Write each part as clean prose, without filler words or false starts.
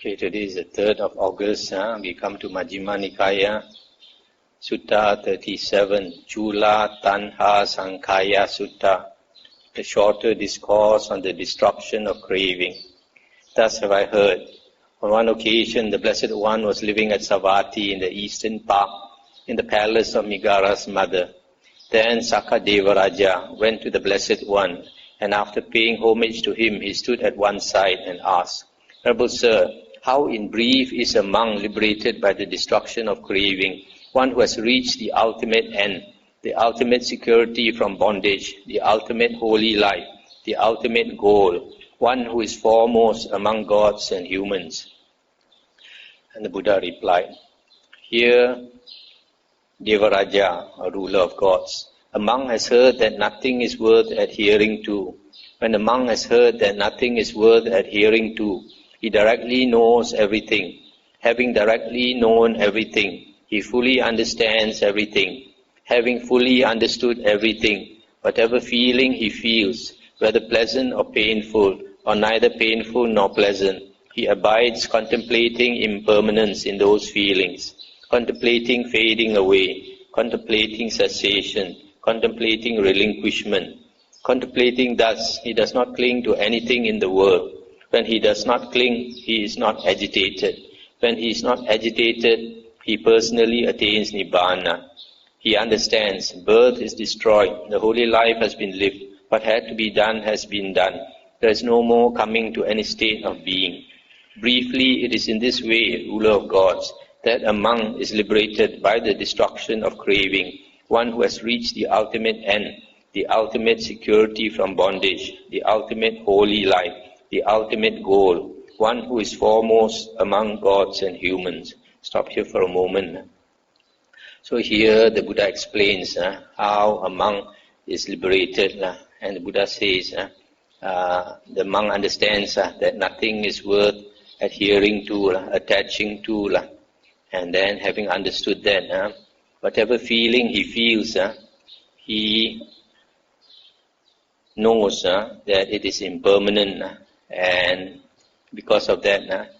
Okay, today is the 3rd of August. We come to Majjhima Nikāya, Sutta 37, Culatanhasankhaya Sutta, the shorter discourse on the destruction of craving. Thus have I heard. On one occasion, the Blessed One was living at Savatthi in the eastern park, in the palace of Migara's mother. Then Sakadeva Raja went to the Blessed One, and after paying homage to him, he stood at one side and asked, Noble Sir, how in brief is a monk liberated by the destruction of craving, one who has reached the ultimate end, the ultimate security from bondage, the ultimate holy life, the ultimate goal, one who is foremost among gods and humans? And the Buddha replied, Hear, Devaraja, a ruler of gods, a monk has heard that nothing is worth adhering to. When a monk has heard that nothing is worth adhering to, he directly knows everything. Having directly known everything, he fully understands everything. Having fully understood everything, whatever feeling he feels, whether pleasant or painful, or neither painful nor pleasant, he abides contemplating impermanence in those feelings, contemplating fading away, contemplating cessation, contemplating relinquishment. Contemplating thus, he does not cling to anything in the world. When he does not cling, he is not agitated. When he is not agitated, he personally attains Nibbana. He understands birth is destroyed, the holy life has been lived, what had to be done has been done. There is no more coming to any state of being. Briefly, it is in this way, ruler of gods, that a monk is liberated by the destruction of craving, one who has reached the ultimate end, the ultimate security from bondage, the ultimate holy life, the ultimate goal, one who is foremost among gods and humans. Stop here for a moment. So here the Buddha explains how a monk is liberated, and the Buddha says the monk understands that nothing is worth adhering to, attaching to, and then having understood that, whatever feeling he feels, he knows that it is impermanent, and because of that,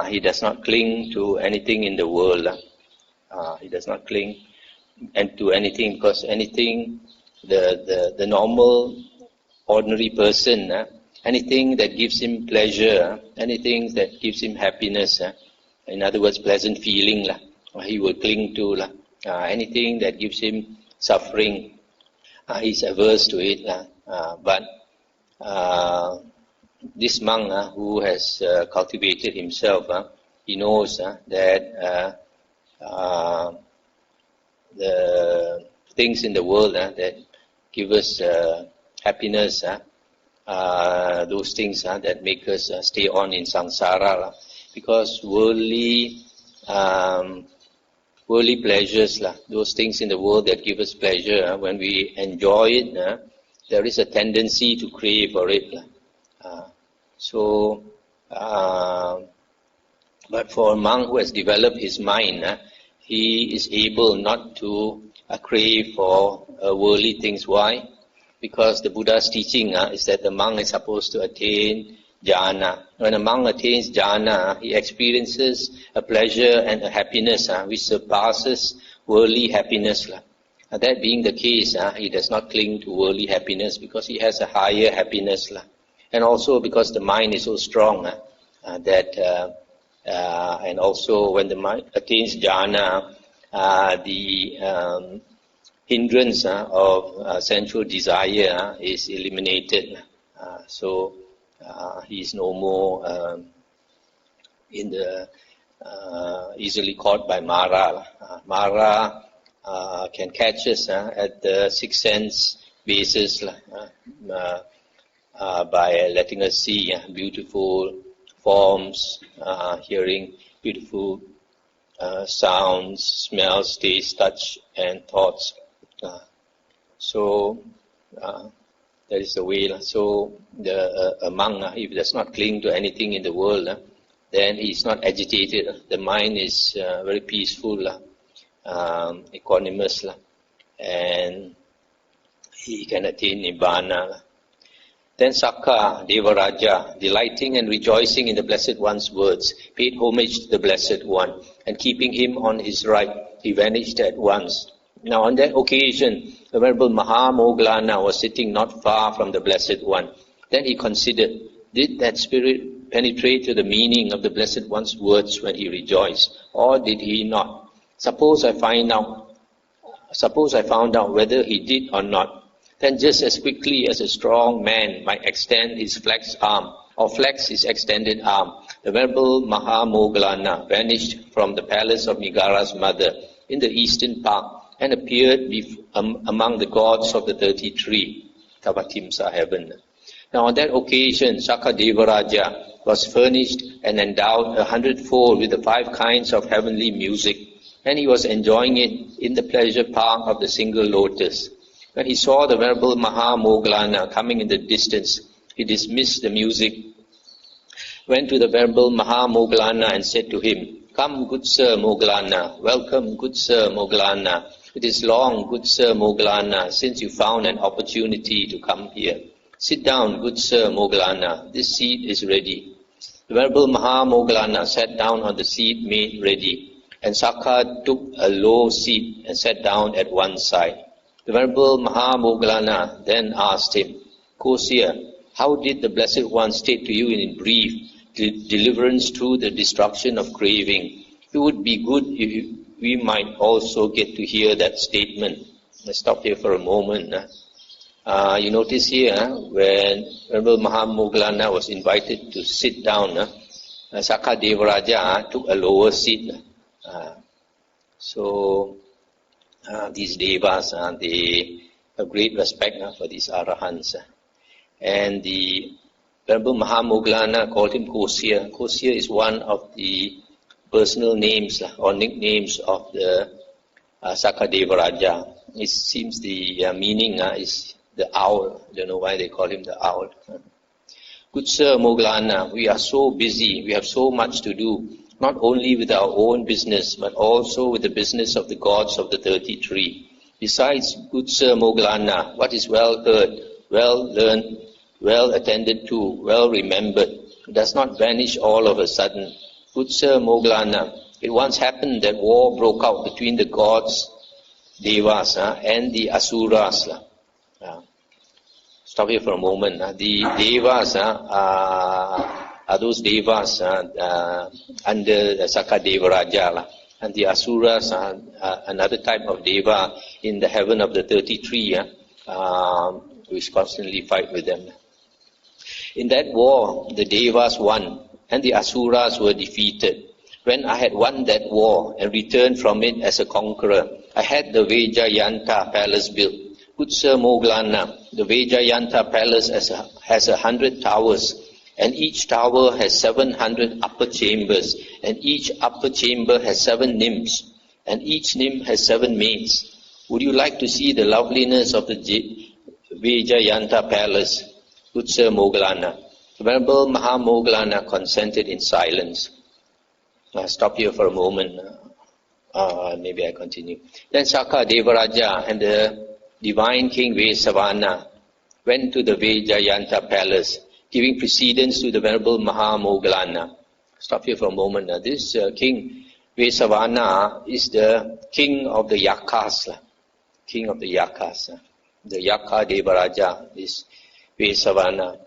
he does not cling to anything in the world. He does not cling to anything, because anything, the normal, ordinary person, anything that gives him pleasure, anything that gives him happiness, in other words, pleasant feeling, he will cling to. Anything that gives him suffering, he's averse to it. But this monk who has cultivated himself, he knows that the things in the world that give us happiness, those things that make us stay on in samsara, because worldly pleasures, those things in the world that give us pleasure, when we enjoy it, there is a tendency to crave for it. But for a monk who has developed his mind, he is able not to crave for worldly things. Why? Because the Buddha's teaching is that the monk is supposed to attain jhana. When a monk attains jhana, he experiences a pleasure and a happiness which surpasses worldly happiness. That being the case, he does not cling to worldly happiness because he has a higher happiness. And also because the mind is so strong and also when the mind attains jhana, the hindrance of sensual desire is eliminated. So he is no more in the easily caught by Mara. Mara can catch us at the sixth sense basis by letting us see beautiful forms, hearing beautiful sounds, smells, taste, touch, and thoughts. So that is the way. So a monk, if he does not cling to anything in the world, then he is not agitated. The mind is very peaceful, equanimous, and he can attain Nibbana. Then Sakka Devaraja, delighting and rejoicing in the Blessed One's words, paid homage to the Blessed One, and keeping him on his right, he vanished at once. Now on that occasion, the Venerable Mahamoggallana was sitting not far from the Blessed One. Then he considered, did that spirit penetrate to the meaning of the Blessed One's words when he rejoiced, or did he not? Suppose I found out whether he did or not. Then just as quickly as a strong man might extend his flexed arm, or flex his extended arm, the Venerable Mahamoggallana vanished from the palace of Nigara's mother in the eastern park and appeared among the gods of the 33, Tavatimsa heaven. Now on that occasion, Sakka Devaraja was furnished and endowed 100-fold with the 5 kinds of heavenly music, and he was enjoying it in the pleasure park of the single lotus. When he saw the Venerable Mahamoggallana coming in the distance, he dismissed the music, went to the Venerable Mahamoggallana and said to him, "Come, good Sir Moggallana, welcome, good Sir Moggallana. It is long, good Sir Moggallana, since you found an opportunity to come here. Sit down, good Sir Moggallana, this seat is ready." The Venerable Mahamoggallana sat down on the seat made ready, and Sakka took a low seat and sat down at one side. The Venerable Mahamoggallana then asked him, "Kosya, how did the Blessed One state to you in brief deliverance through the destruction of craving? It would be good if we might also get to hear that statement." Let's stop here for a moment. You notice here, when Venerable Mahamoggallana was invited to sit down, Sakka Devaraja took a lower seat. These devas, they have great respect for these arahants. And the Venerable Mahamoggallana called him Kosya. Kosya is one of the personal names or nicknames of the Sakka Devaraja. It seems the meaning is the owl. I don't know why they call him the owl. Good Sir Moggallana, we are so busy, we have so much to do, not only with our own business, but also with the business of the gods of the 33. Besides, good Sir Moggallana, what is well heard, well learned, well attended to, well remembered, does not vanish all of a sudden. Good Sir Moggallana, it once happened that war broke out between the gods, devas, and the asuras. Stop here for a moment. The devas are those devas under Sakka Devaraja, and the asuras are another type of deva in the heaven of the 33, which constantly fight with them. In that war, the devas won, and the asuras were defeated. When I had won that war and returned from it as a conqueror, I had the Vajrayanta palace built. Good Sir Moggallana, the Vajrayanta palace has 100 towers, and each tower has 700 upper chambers, and each upper chamber has 7 nymphs, and each nymph has 7 maids. Would you like to see the loveliness of the Vajrayanta palace? Good Sir Moggallana. The Venerable Mahamoggallana consented in silence. I'll stop here for a moment. Maybe I continue. Then Sakka Devaraja and the divine King Vesavana went to the Vajrayanta palace, giving precedence to the Venerable Mahamoggallana. Stop here for a moment. This King Vesavana is the king of the Yakas. King of the Yakas. The Yaka Devaraja is Vesavana.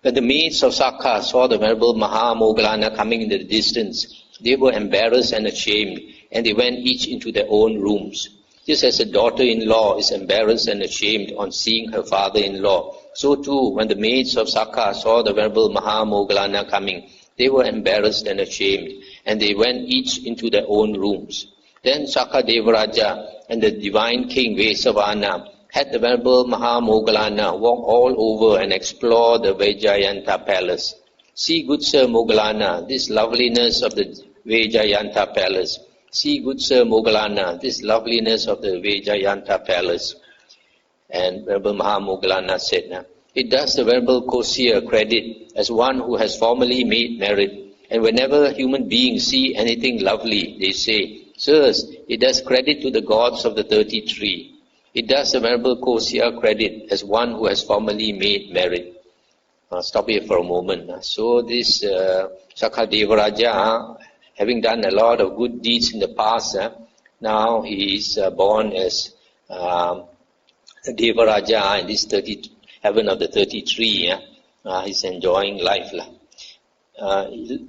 When the maids of Sakka saw the Venerable Mahamoggallana coming in the distance, they were embarrassed and ashamed, and they went each into their own rooms. Just as a daughter-in-law is embarrassed and ashamed on seeing her father-in-law, so too, when the maids of Sakka saw the Venerable Mahamoggallana coming, they were embarrassed and ashamed, and they went each into their own rooms. Then Sakka Devaraja and the divine King Vesavana had the Venerable Mahamoggallana walk all over and explore the Vajrayanta palace. See, good Sir Moggallana, this loveliness of the Vajrayanta palace. See, good Sir Moggallana, this loveliness of the Vajrayanta palace. And Venerable Mahamoggallana said, it does the Venerable Kosya credit as one who has formerly made merit. And whenever human beings see anything lovely, they say, sirs, it does credit to the gods of the 33. It does the Venerable Kosya credit as one who has formerly made merit. Stop here for a moment. So this Sakadevaraja, having done a lot of good deeds in the past, now he is born as Devaraja in this heaven of the 33. He's enjoying life. If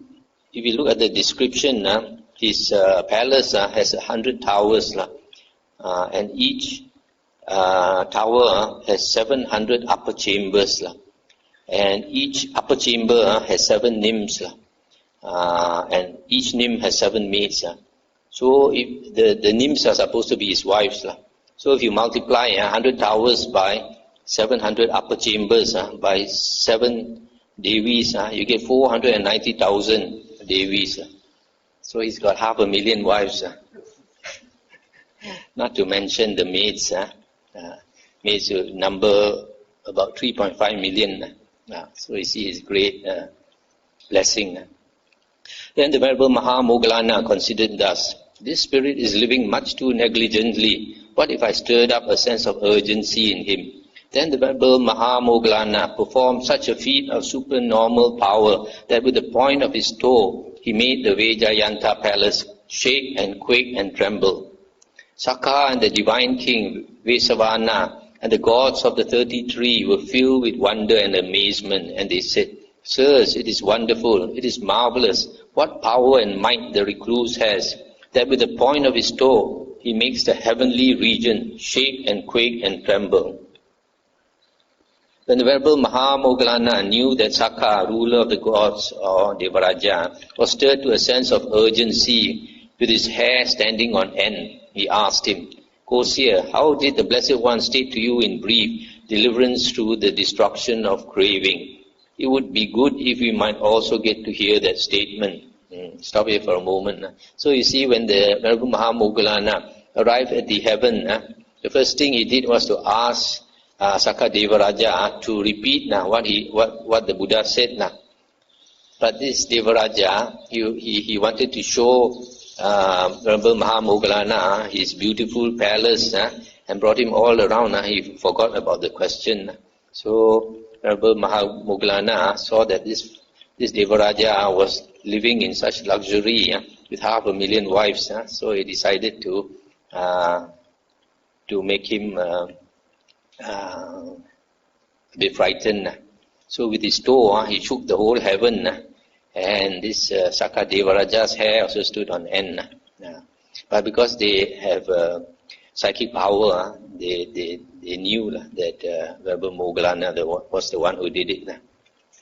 you look at the description, his palace has 100 towers, and each tower has 700 upper chambers, and each upper chamber has 7 nymphs, and each nymph has 7 maids. So if the nymphs are supposed to be his wives. So if you multiply 100 towers by 700 upper chambers by 7 Devis, you get 490,000 Devis. So he's got 500,000 wives. Not to mention the maids. Maids number about 3.5 million. So you see his great blessing. Then the Venerable Mahamoggallana considered thus: this spirit is living much too negligently. What if I stirred up a sense of urgency in him? Then the Venerable Mahamoggallana performed such a feat of supernormal power that with the point of his toe he made the Vejayanta palace shake and quake and tremble. Sakka and the divine king Vesavana and the gods of the 33 were filled with wonder and amazement, and they said, Sirs, it is wonderful, it is marvelous, what power and might the recluse has, that with the point of his toe he makes the heavenly region shake and quake and tremble. When the Venerable Mahamoggallana knew that Sakka, ruler of the gods, or Devaraja, was stirred to a sense of urgency with his hair standing on end, he asked him, Kosya, how did the Blessed One state to you in brief deliverance through the destruction of craving? It would be good if we might also get to hear that statement. Stop here for a moment. So you see, when the Venerable Mahamoggallana arrived at the heaven, the first thing he did was to ask Sakka Devaraja to repeat what the Buddha said. But this Devaraja, he wanted to show Venerable Mahamoggallana his beautiful palace and brought him all around. He forgot about the question. So Venerable Mahamoggallana saw that this Devaraja was living in such luxury with 500,000 wives. So he decided to make him a bit frightened. So with his toe, he shook the whole heaven, and this Sakka Devaraja's hair also stood on end. But because they have psychic power, they knew that Venerable Moggallana was the one who did it.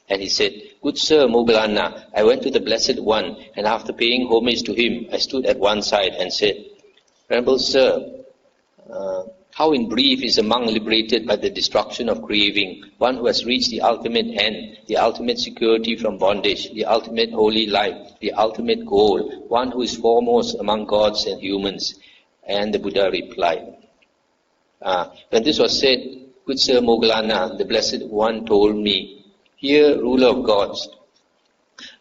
And he said, Good Sir Moggallana, I went to the Blessed One, and after paying homage to him, I stood at one side and said, Venerable Sir, how in brief is a monk liberated by the destruction of craving, one who has reached the ultimate end, the ultimate security from bondage, the ultimate holy life, the ultimate goal, one who is foremost among gods and humans? And the Buddha replied. When this was said, Good Sir Moggallana, the Blessed One told me, Hear, ruler of gods,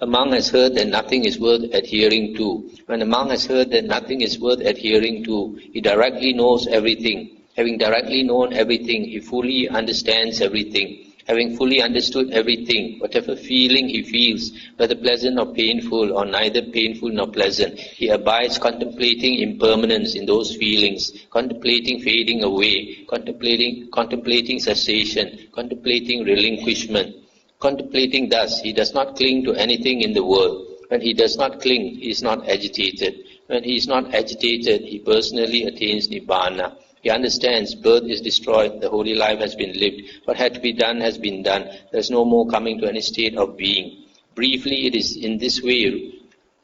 a monk has heard that nothing is worth adhering to. When a monk has heard that nothing is worth adhering to, he directly knows everything. Having directly known everything, he fully understands everything. Having fully understood everything, whatever feeling he feels, whether pleasant or painful, or neither painful nor pleasant, he abides contemplating impermanence in those feelings, contemplating fading away, contemplating cessation, contemplating relinquishment. Contemplating thus, he does not cling to anything in the world. When he does not cling, he is not agitated. When he is not agitated, he personally attains Nibbana. He understands birth is destroyed, the holy life has been lived, what had to be done has been done, there is no more coming to any state of being. Briefly, it is in this way,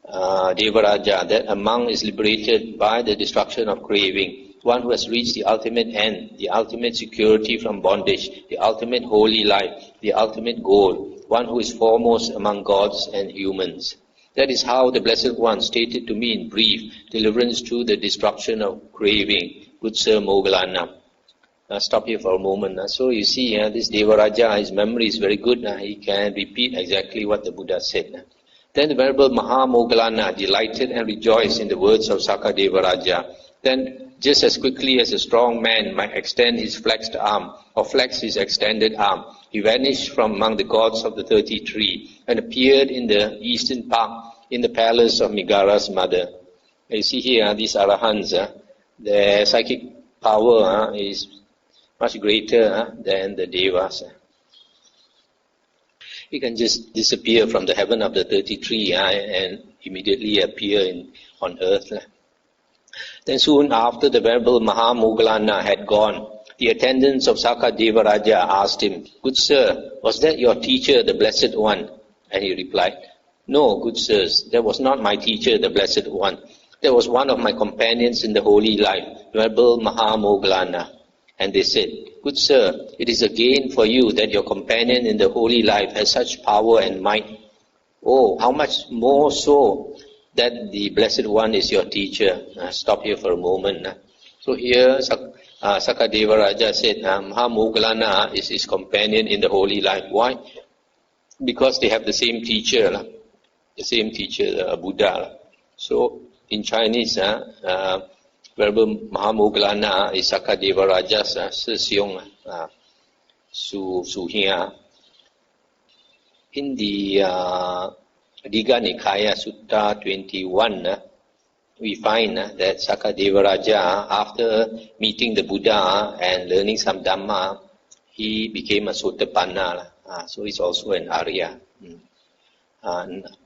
Devaraja, that a monk is liberated by the destruction of craving, one who has reached the ultimate end, the ultimate security from bondage, the ultimate holy life, the ultimate goal, one who is foremost among gods and humans. That is how the Blessed One stated to me in brief, deliverance through the destruction of craving. Good Sir Moggallana. Stop here for a moment. So you see, this Devaraja, his memory is very good. He can repeat exactly what the Buddha said. Then the Venerable Mahamoggallana delighted and rejoiced in the words of Sakka Devaraja. Then just as quickly as a strong man might extend his flexed arm or flex his extended arm, he vanished from among the gods of the 33 and appeared in the eastern park in the palace of Migara's mother. You see here, these arahants, their psychic power is much greater than the devas. He can just disappear from the heaven of the 33 and immediately appear on earth. Then soon after the Venerable Mahamoggallana had gone, the attendants of Sakadeva Raja asked him, "Good sir, was that your teacher, the Blessed One?" And he replied, "No, good sirs, that was not my teacher, the Blessed One. That was one of my companions in the holy life, Venerable Mahamoggallana." And they said, "Good sir, it is a gain for you that your companion in the holy life has such power and might. Oh, how much more so that the Blessed One is your teacher." Stop here for a moment. So here Sakadeva Raja said Mahamoggallana is his companion in the holy life. Why? Because they have the same teacher, Buddha. So in Chinese, Venerable Mahamoggallana is Sakadeva Raja's Sisyong, Suhia. In the Nikāya Sutta 21, we find that Sakadeva Raja, after meeting the Buddha and learning some Dhamma, he became a Sotapanna. So he's also an Arya.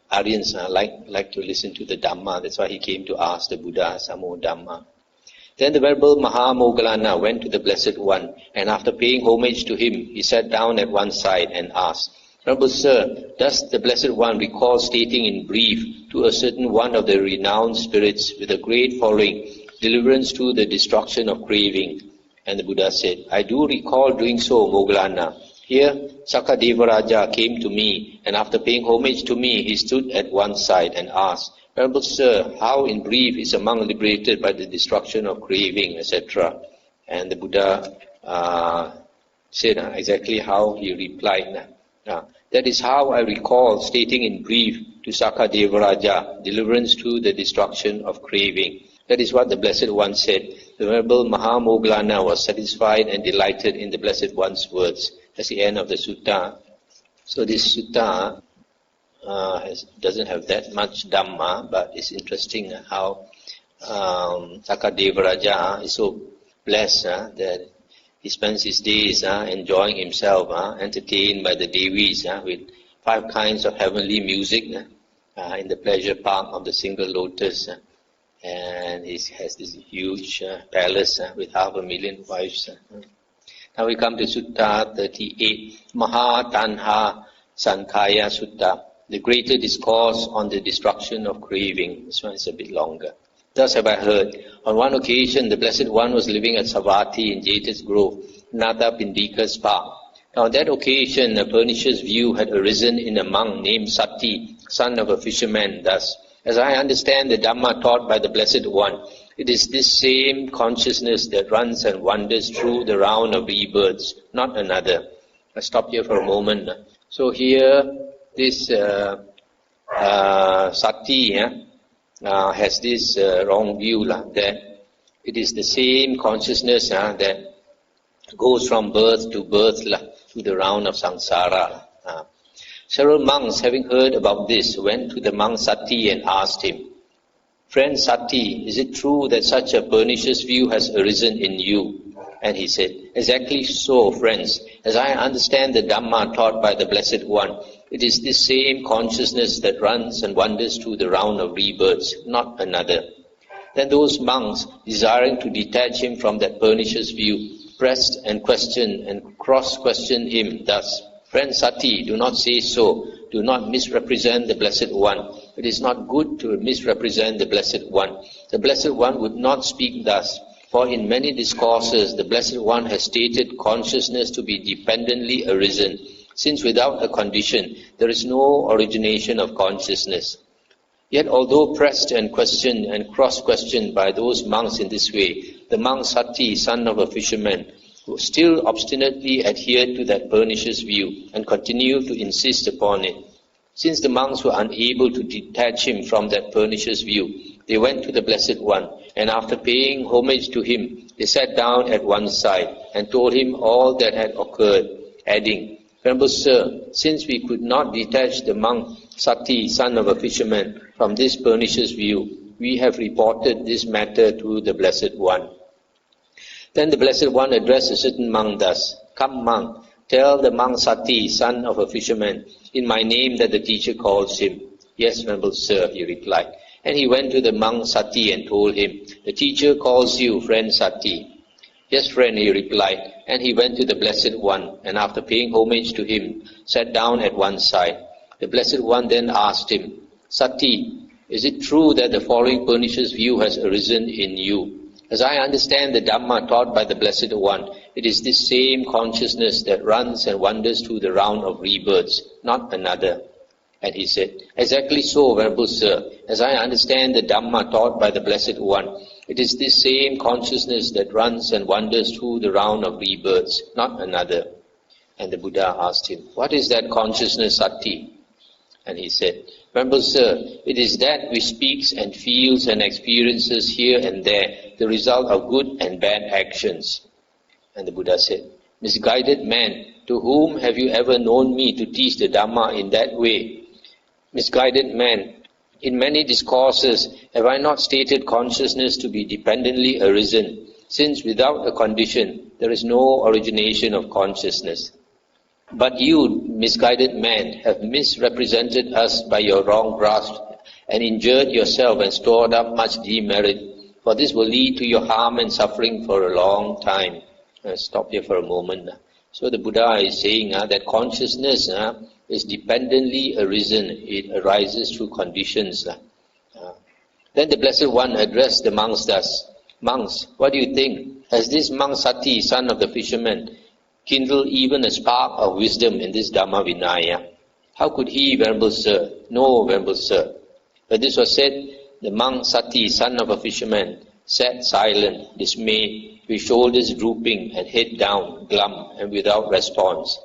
Aryans like to listen to the Dhamma. That's why he came to ask the Buddha some more Dhamma. Then the Venerable Mahamoggallana went to the Blessed One, and after paying homage to him, he sat down at one side and asked, "Venerable Sir, does the Blessed One recall stating in brief to a certain one of the renowned spirits with a great following, deliverance to the destruction of craving?" And the Buddha said, "I do recall doing so, Moggallana. Here, Sakadeva Raja came to me, and after paying homage to me, he stood at one side and asked, 'Venerable Sir, how in brief is a monk liberated by the destruction of craving, etc.' And the Buddha said exactly how he replied. That is how I recall stating in brief to Sakadeva Raja, deliverance to the destruction of craving. That is what the Blessed One said. The Venerable Mahamoggallana was satisfied and delighted in the Blessed One's words." That's the end of the sutta. So this sutta doesn't have that much Dhamma, but it's interesting how Sakadeva Raja is so blessed that he spends his days enjoying himself, entertained by the Devis with 5 kinds of heavenly music in the pleasure park of the single lotus. And he has this huge palace with 500,000 wives. Now we come to Sutta 38, Mahatanhasankhaya Sutta, the greater discourse on the destruction of craving. This one is a bit longer. Thus have I heard, on one occasion the Blessed One was living at Savatthi in Jeta's Grove, Nata Pindika's park. Now on that occasion a pernicious view had arisen in a monk named Sati, son of a fisherman, thus, "As I understand the Dhamma taught by the Blessed One, it is this same consciousness that runs and wanders through the round of rebirths, not another." I'll stop here for a moment. So here, this Sati has this wrong view that it is the same consciousness that goes from birth to birth to the round of samsara. Several monks, having heard about this, went to the monk Sati and asked him, "Friend Sati, is it true that such a pernicious view has arisen in you?" And he said, "Exactly so, friends. As I understand the Dhamma taught by the Blessed One, it is this same consciousness that runs and wanders through the round of rebirths, not another." Then those monks, desiring to detach him from that pernicious view, pressed and questioned and cross-questioned him thus, "Friend Sati, do not say so. Do not misrepresent the Blessed One. It is not good to misrepresent the Blessed One. The Blessed One would not speak thus, for in many discourses the Blessed One has stated consciousness to be dependently arisen, since without a condition there is no origination of consciousness." Yet although pressed and questioned and cross-questioned by those monks in this way, the monk Sati, son of a fisherman, who still obstinately adhered to that pernicious view and continued to insist upon it. Since the monks were unable to detach him from that pernicious view, they went to the Blessed One, and after paying homage to him, they sat down at one side and told him all that had occurred, adding, Venerable Sir, since we could not detach the monk Sati, son of a fisherman, from this pernicious view, we have reported this matter to the Blessed One. Then the Blessed One addressed a certain monk thus, Come, monk, tell the monk Sati, son of a fisherman, in my name that the teacher calls him. Yes, Venerable Sir, he replied. And he went to the monk Sati and told him, The teacher calls you, friend Sati. Yes, friend, he replied. And he went to the Blessed One, and after paying homage to him, sat down at one side. The Blessed One then asked him, Sati, is it true that the following pernicious view has arisen in you? As I understand the Dhamma taught by the Blessed One, it is this same consciousness that runs and wanders through the round of rebirths, not another. And he said, Exactly so, Venerable Sir. As I understand the Dhamma taught by the Blessed One, it is this same consciousness that runs and wanders through the round of rebirths, not another. And the Buddha asked him, What is that consciousness, Sati? And he said, Venerable Sir, it is that which speaks and feels and experiences here and there the result of good and bad actions. And the Buddha said, Misguided man, to whom have you ever known me to teach the Dhamma in that way? Misguided man, in many discourses have I not stated consciousness to be dependently arisen, since without a condition there is no origination of consciousness. But you, misguided man, have misrepresented us by your wrong grasp and injured yourself and stored up much demerit, for this will lead to your harm and suffering for a long time. Stop here for a moment. So the Buddha is saying that consciousness is dependently arisen. It arises through conditions. Then the Blessed One addressed the monks thus, Monks, what do you think? Has this monk Sati, son of the fisherman, kindled even a spark of wisdom in this Dhamma Vinaya? How could he, Venerable Sir? No, Venerable Sir. When this was said, the monk Sati, son of a fisherman, sat silent, dismayed, with shoulders drooping and head down, glum and without response.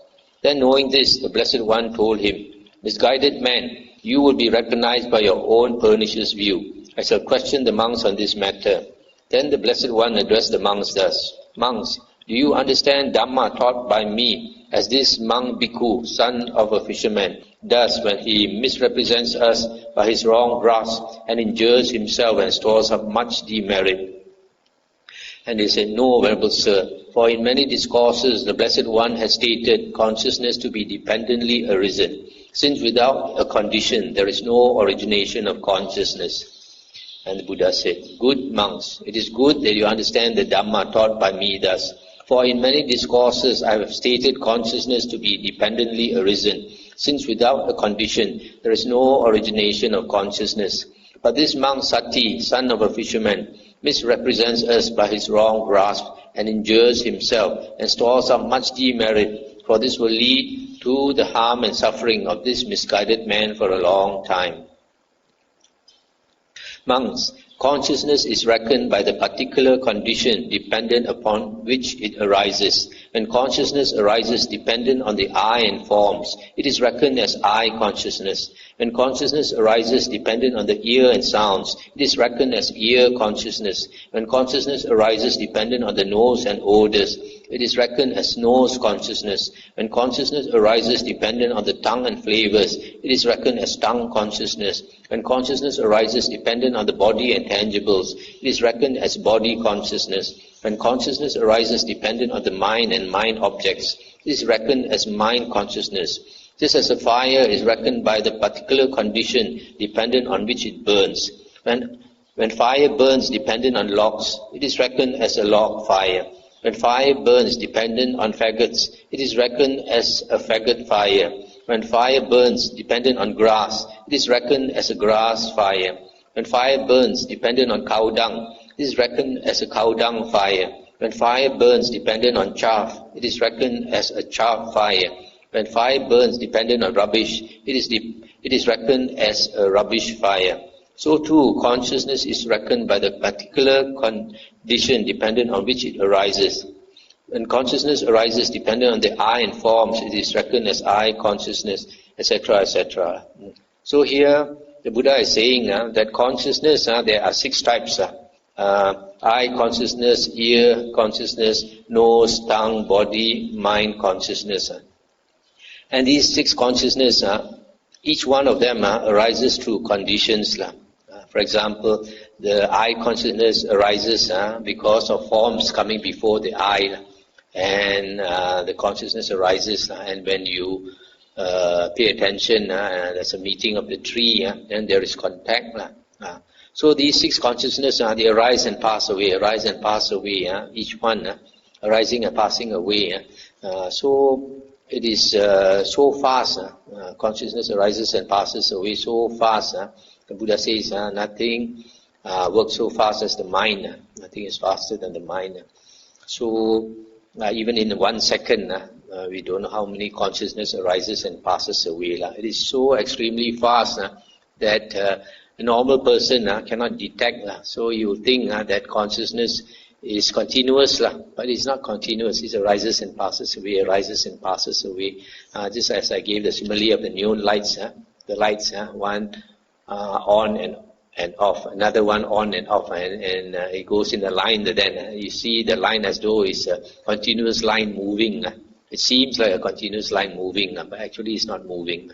Then knowing this, the Blessed One told him, Misguided man, you will be recognized by your own pernicious view. I shall question the monks on this matter. Then the Blessed One addressed the monks thus, Monks, do you understand Dhamma taught by me as this monk Bhikkhu, son of a fisherman, does when he misrepresents us by his wrong grasp and injures himself and stores up much demerit? And they said, No, Venerable Sir, for in many discourses the Blessed One has stated consciousness to be dependently arisen, since without a condition there is no origination of consciousness. And the Buddha said, Good monks, it is good that you understand the Dhamma taught by me thus, for in many discourses I have stated consciousness to be dependently arisen, since without a condition there is no origination of consciousness. But this monk Sati, son of a fisherman, misrepresents us by his wrong grasp and injures himself and stores up much demerit, for this will lead to the harm and suffering of this misguided man for a long time. Monks, consciousness is reckoned by the particular condition dependent upon which it arises. When consciousness arises dependent on the eye and forms, it is reckoned as eye consciousness. When consciousness arises dependent on the ear and sounds, it is reckoned as ear consciousness. When consciousness arises dependent on the nose and odors, it is reckoned as nose consciousness. When consciousness arises dependent on the tongue and flavors, it is reckoned as tongue consciousness. When consciousness arises dependent on the body and tangibles, it is reckoned as body consciousness. When consciousness arises dependent on the mind and mind objects, it is reckoned as mind consciousness. Just as a fire is reckoned by the particular condition dependent on which it burns. When fire burns dependent on logs, it is reckoned as a log fire. When fire burns dependent on faggots, it is reckoned as a faggot fire. When fire burns dependent on grass, it is reckoned as a grass fire. When fire burns dependent on cow dung, it is reckoned as a cow dung fire. When fire burns dependent on chaff, it is reckoned as a chaff fire. When fire burns dependent on rubbish, it is reckoned as a rubbish fire. So too, consciousness is reckoned by the particular condition dependent on which it arises. When consciousness arises dependent on the eye and forms, it is reckoned as eye consciousness, etc., etc. So here, the Buddha is saying that consciousness, there are 6 types. Eye consciousness, ear consciousness, nose, tongue, body, mind consciousness. And these 6 consciousness, each one of them arises through conditions. For example, the eye consciousness arises because of forms coming before the eye, and the consciousness arises, and when you pay attention, there's a meeting of the tree, then there is contact. So these 6 consciousness, they arise and pass away, arise and pass away, each one arising and passing away. So it is so fast, consciousness arises and passes away so fast. The Buddha says nothing works so fast as the mind. Nothing is faster than the mind. So even in 1 second, we don't know how many consciousness arises and passes away. It is so extremely fast that a normal person cannot detect. So you think that consciousness is continuous, but it's not continuous. It arises and passes away, arises and passes away. Just as I gave the simile of the neon lights, the lights, one on and off, another one on and off, and it goes in a line. Then you see the line as though it's a continuous line moving. It seems like a continuous line moving, but actually it's not moving.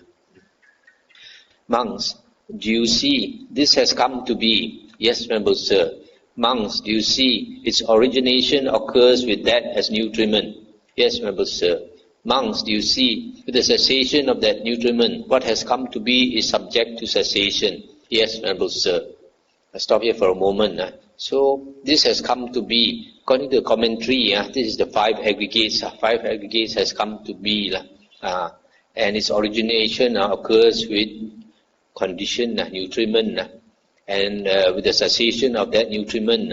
Monks, do you see this has come to be? Yes, Venerable Sir. Monks, do you see its origination occurs with that as nutriment? Yes, Venerable Sir. Monks, do you see with the cessation of that nutriment, what has come to be is subject to cessation? Yes, Venerable Sir. I stop here for a moment. So this has come to be, according to the commentary, this is the 5 aggregates. 5 aggregates has come to be, and its origination occurs with condition, nutriment, and with the cessation of that nutriment,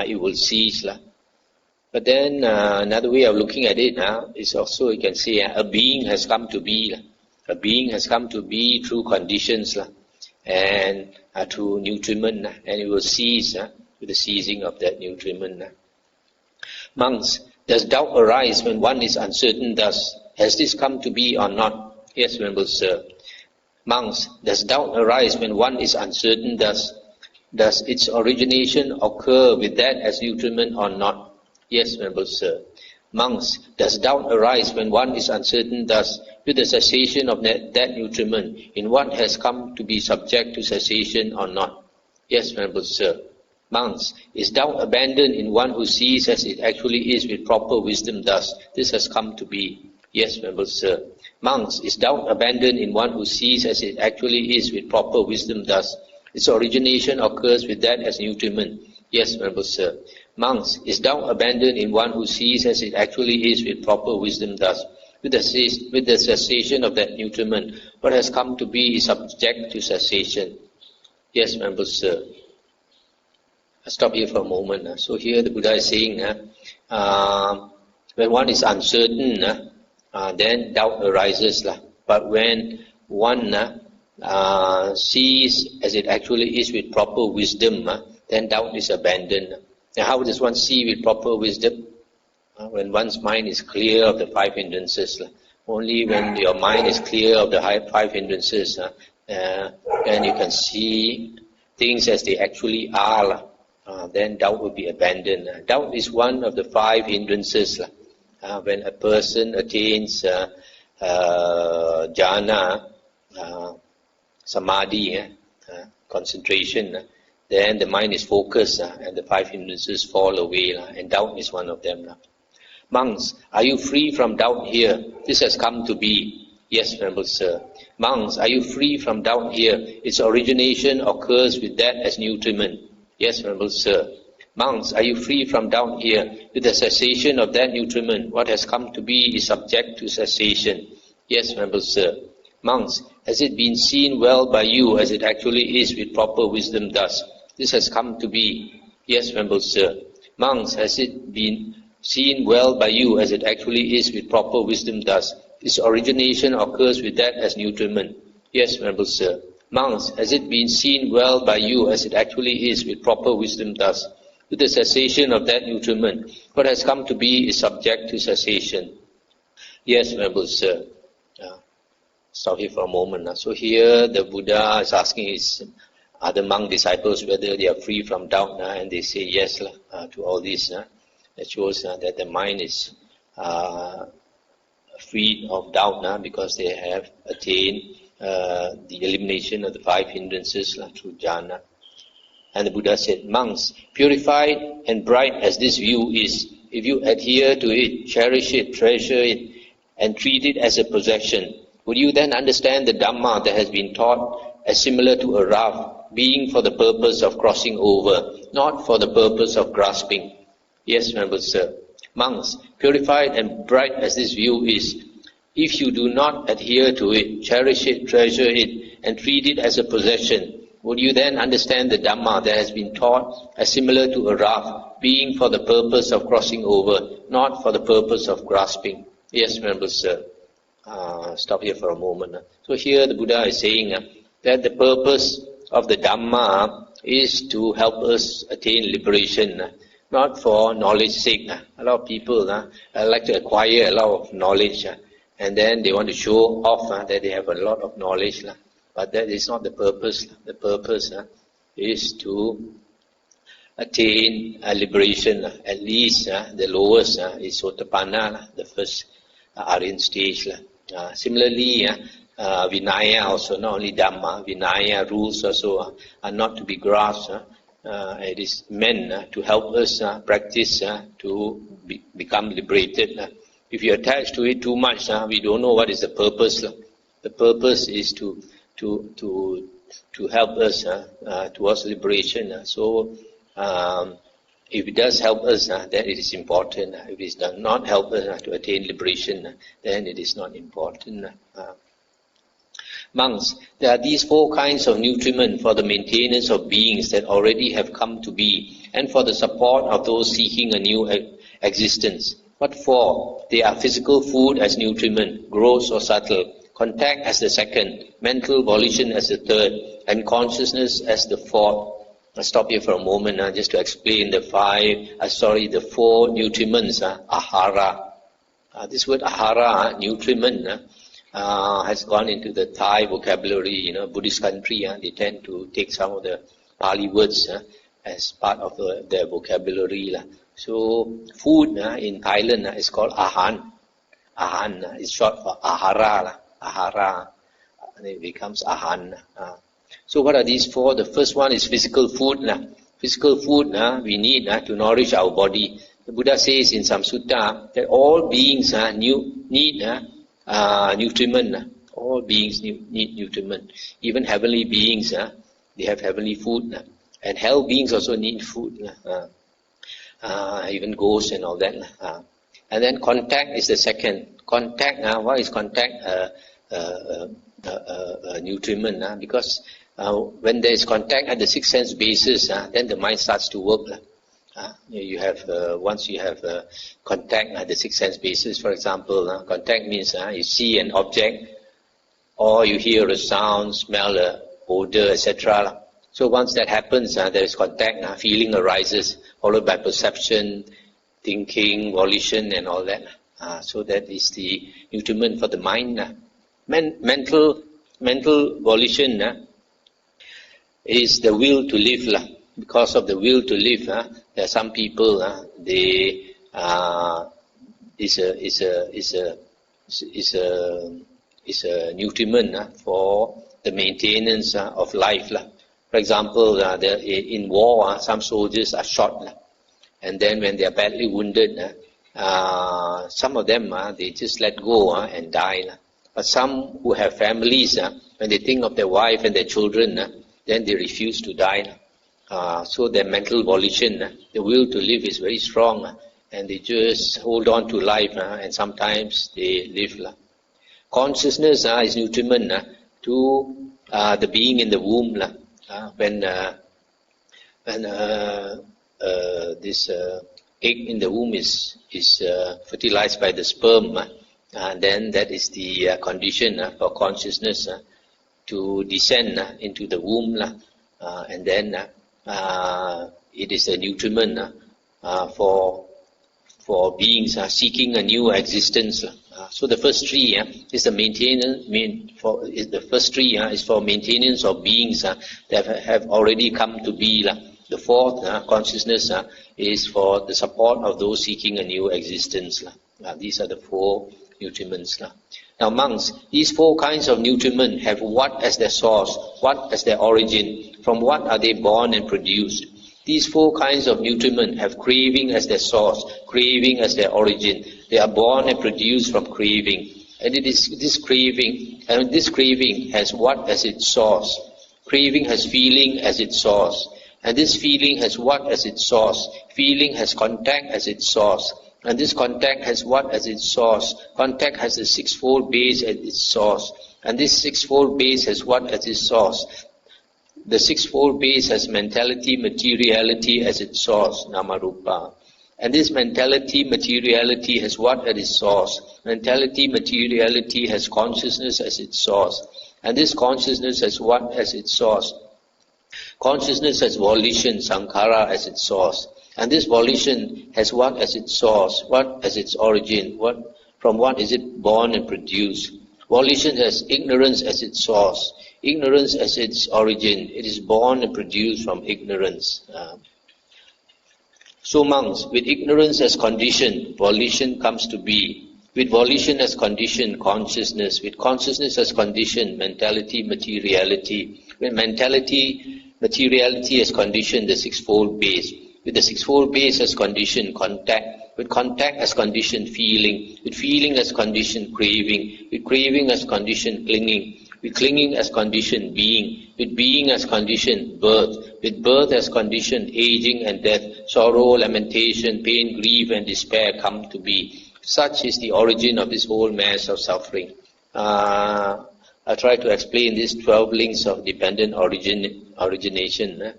it will cease. But then another way of looking at it is also, you can say, a being has come to be. A being has come to be through conditions and through nutriment, and it will cease with the ceasing of that nutriment. Monks, does doubt arise when one is uncertain thus? Has this come to be or not? Yes, Venerable Sir. Monks, does doubt arise when one is uncertain thus? Does its origination occur with that as nutriment or not? Yes, Venerable Sir. Monks, does doubt arise when one is uncertain thus, with the cessation of that nutriment, in what has come to be subject to cessation or not? Yes, Venerable Sir. Monks, is doubt abandoned in one who sees as it actually is with proper wisdom thus? This has come to be. Yes, Venerable Sir. Monks, is doubt abandoned in one who sees as it actually is with proper wisdom thus? Its origination occurs with that as nutriment. Yes, Venerable Sir. Monks, is doubt abandoned in one who sees as it actually is with proper wisdom thus? With the cessation of that nutriment, what has come to be is subject to cessation. Yes, Venerable Sir. I'll stop here for a moment. So here the Buddha is saying, when one is uncertain, then doubt arises. But when one sees as it actually is with proper wisdom, then doubt is abandoned. Now how does one see with proper wisdom? When one's mind is clear of the 5 hindrances. Only when your mind is clear of the 5 hindrances, then you can see things as they actually are. Then doubt will be abandoned. Doubt is one of the 5 hindrances. When a person attains jhana, samadhi, concentration, then the mind is focused and the 5 hindrances fall away, and doubt is one of them. Monks, are you free from doubt here? This has come to be. Yes, Venerable Sir. Monks, are you free from doubt here? Its origination occurs with that as nutriment. Yes, Venerable Sir. Monks, are you free from doubt here? With the cessation of that nutriment, what has come to be is subject to cessation. Yes, Venerable Sir. Monks, has it been seen well by you as it actually is with proper wisdom thus? This has come to be. Yes, Venerable Sir. Monks, has it been seen well by you as it actually is with proper wisdom thus? Its origination occurs with that as nutriment. Yes, Venerable Sir. Monks, has it been seen well by you as it actually is with proper wisdom thus? With the cessation of that nutriment, what has come to be is subject to cessation. Yes, Venerable Sir. Stop here for a moment. So here the Buddha is asking his other monk disciples whether they are free from doubt, and they say yes to all this. That shows that the mind is free of doubt because they have attained the elimination of the 5 hindrances through jhana. And the Buddha said, monks, purified and bright as this view is, if you adhere to it, cherish it, treasure it, and treat it as a possession, would you then understand the Dhamma that has been taught as similar to a raft, being for the purpose of crossing over, not for the purpose of grasping? Yes, Venerable Sir. Monks, purified and bright as this view is, if you do not adhere to it, cherish it, treasure it, and treat it as a possession, would you then understand the Dhamma that has been taught as similar to a raft, being for the purpose of crossing over, not for the purpose of grasping? Yes, Venerable Sir. Stop here for a moment. So here the Buddha is saying that the purpose of the Dhamma is to help us attain liberation, not for knowledge sake. A lot of people like to acquire a lot of knowledge, and then they want to show off that they have a lot of knowledge. But that is not the purpose. The purpose is to attain liberation. At least the lowest is Sotapanna, the first Aryan stage. Similarly, Vinaya also, not only Dhamma, Vinaya rules also are not to be grasped. It is meant to help us practice to become liberated. If you attach to it too much, we don't know what is the purpose. The purpose is to help us towards liberation. So if it does help us, then it is important. If it does not help us to attain liberation, then it is not important. Monks, there are these 4 kinds of nutriment for the maintenance of beings that already have come to be, and for the support of those seeking a new existence. What for? They are physical food as nutriment, gross or subtle, contact as the second, mental volition as the third, and consciousness as the fourth. I'll stop here for a moment just to explain the 4 nutriments, ahara. This word ahara, nutriment, has gone into the Thai vocabulary. Buddhist country, they tend to take some of the Pali words as part of their vocabulary. So food in Thailand is called ahan. Ahan is short for ahara. Ahara, and it becomes ahan. So what are these 4? The first one is physical food. Physical food we need to nourish our body. The Buddha says in some sutta that all beings need nutriment. All beings need nutriment. Even heavenly beings, they have heavenly food. And hell beings also need food. Even ghosts and all that. And then contact is the second. Contact, what is contact? Nutriment. Because when there is contact at the 6 sense basis, then the mind starts to work. You have once you have contact at the 6 sense basis, for example, contact means you see an object, or you hear a sound, smell a odor, etc. So once that happens, there is contact, feeling arises, followed by perception, thinking, volition, and all that. So that is the nutriment for the mind. Mental volition is the will to live. Because of the will to live, there are some people they is a nutriment for the maintenance of life. For example, in war, some soldiers are shot, and then when they are badly wounded, some of them they just let go and die. But some who have families, when they think of their wife and their children, then they refuse to die. So their mental volition, the will to live is very strong, and they just hold on to life, and sometimes they live. Consciousness is nutriment to the being in the womb. When this egg in the womb is fertilized by the sperm, then that is the condition for consciousness to descend into the womb, and then it is a nutriment for for beings seeking a new existence. So the first three is the maintenance. The first three is for maintenance of beings that have already come to be. The fourth consciousness is for the support of those seeking a new existence. These are the four nutriments. Now monks, these four kinds of nutriment have what as their source, what as their origin, from what are they born and produced. These four kinds of nutriment have craving as their source, craving as their origin. They are born and produced from craving. And it is this craving, and this craving has what as its source? Craving has feeling as its source. And this feeling has what as its source? Feeling has contact as its source. And this contact has what as its source? Contact has the sixfold base as its source. And this sixfold base has what as its source? The sixfold base has mentality, materiality as its source, Namarupa. And this mentality, materiality has what as its source? Mentality, materiality has consciousness as its source. And this consciousness has what as its source? Consciousness has volition, sankhara as its source. And this volition has what as its source? What as its origin? From what is it born and produced? Volition has ignorance as its source. Ignorance as its origin. It is born and produced from ignorance. So monks, with ignorance as condition, volition comes to be. With volition as condition, consciousness. With consciousness as condition, mentality, materiality. With mentality, materiality as condition, the sixfold base. With the sixfold base as condition, contact. With contact as condition, feeling. With feeling as condition, craving. With craving as condition, clinging. With clinging as condition, being. With being as condition, birth. With birth as condition, aging and death. Sorrow, lamentation, pain, grief and despair come to be. Such is the origin of this whole mass of suffering. I'll try to explain these 12 links of dependent origination.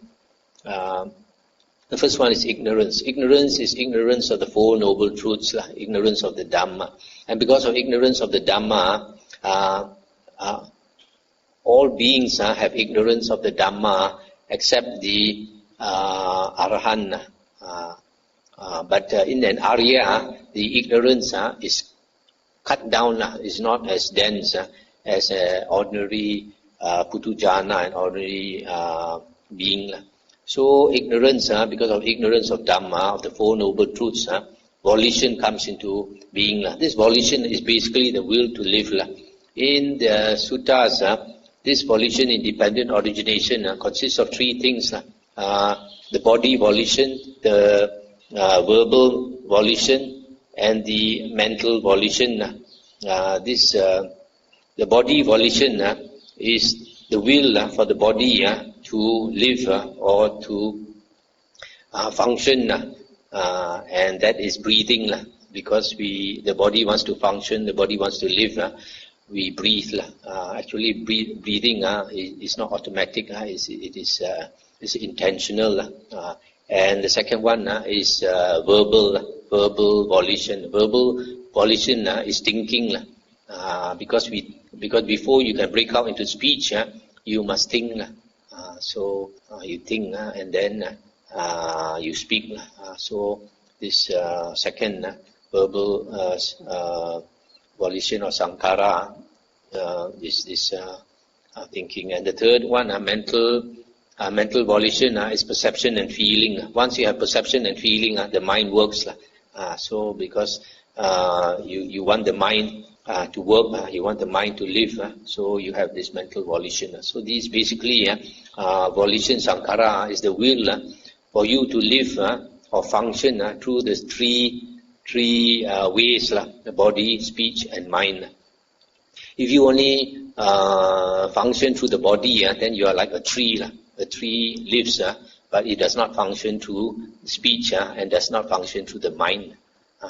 The first one is ignorance. Ignorance is ignorance of the Four Noble Truths, ignorance of the Dhamma. And because of ignorance of the Dhamma, all beings have ignorance of the Dhamma except the Arahant. But in an Arya, the ignorance is cut down, is not as dense as an ordinary Putujana, an ordinary being. So ignorance, because of ignorance of Dhamma, of the Four Noble Truths, volition comes into being. This volition is basically the will to live. In the suttas, this volition in dependent origination consists of three things. The body volition, the verbal volition, and the mental volition. The body volition is the will for the body to live or to function, and that is breathing. Because the body wants to function, the body wants to live, we breathe. Actually, breathing is not automatic. It is intentional. And the second one is verbal volition. Verbal volition is thinking. Because before you can break out into speech, you must think. So you think and then you speak. So this second verbal volition or sankhara is this thinking. And the third one, mental volition is perception and feeling. Once you have perception and feeling, the mind works. So because you want the mind to work, you want the mind to live, so you have this mental volition. So these basically, volition sankhara is the will for you to live or function through the three ways, the body, speech and mind. If you only function through the body, then you are like a tree. The tree lives, but it does not function through speech and does not function through the mind.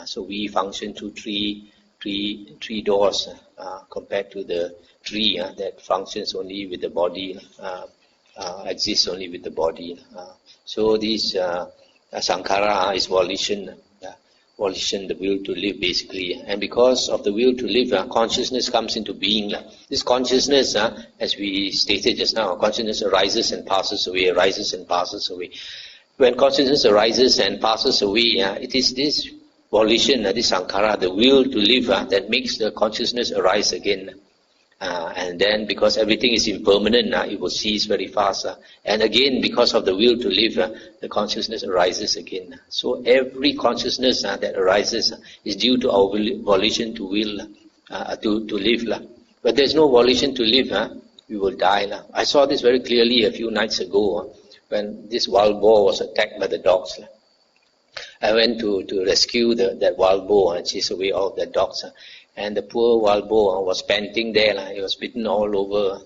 So we function through three doors compared to the tree that functions only with the body, exists only with the body. So this sankhara is volition. Volition, the will to live basically. And because of the will to live, consciousness comes into being. This consciousness, as we stated just now, consciousness arises and passes away, arises and passes away. When consciousness arises and passes away, it is this volition, this sankhara, the will to live, that makes the consciousness arise again. And then because everything is impermanent, it will cease very fast. And again, because of the will to live, the consciousness arises again. So every consciousness that arises is due to our volition to will, to live. But there's no volition to live, we will die. I saw this very clearly a few nights ago when this wild boar was attacked by the dogs. I went to rescue that wild boar and chase away all the dogs. And the poor wild boar was panting there. He was bitten all over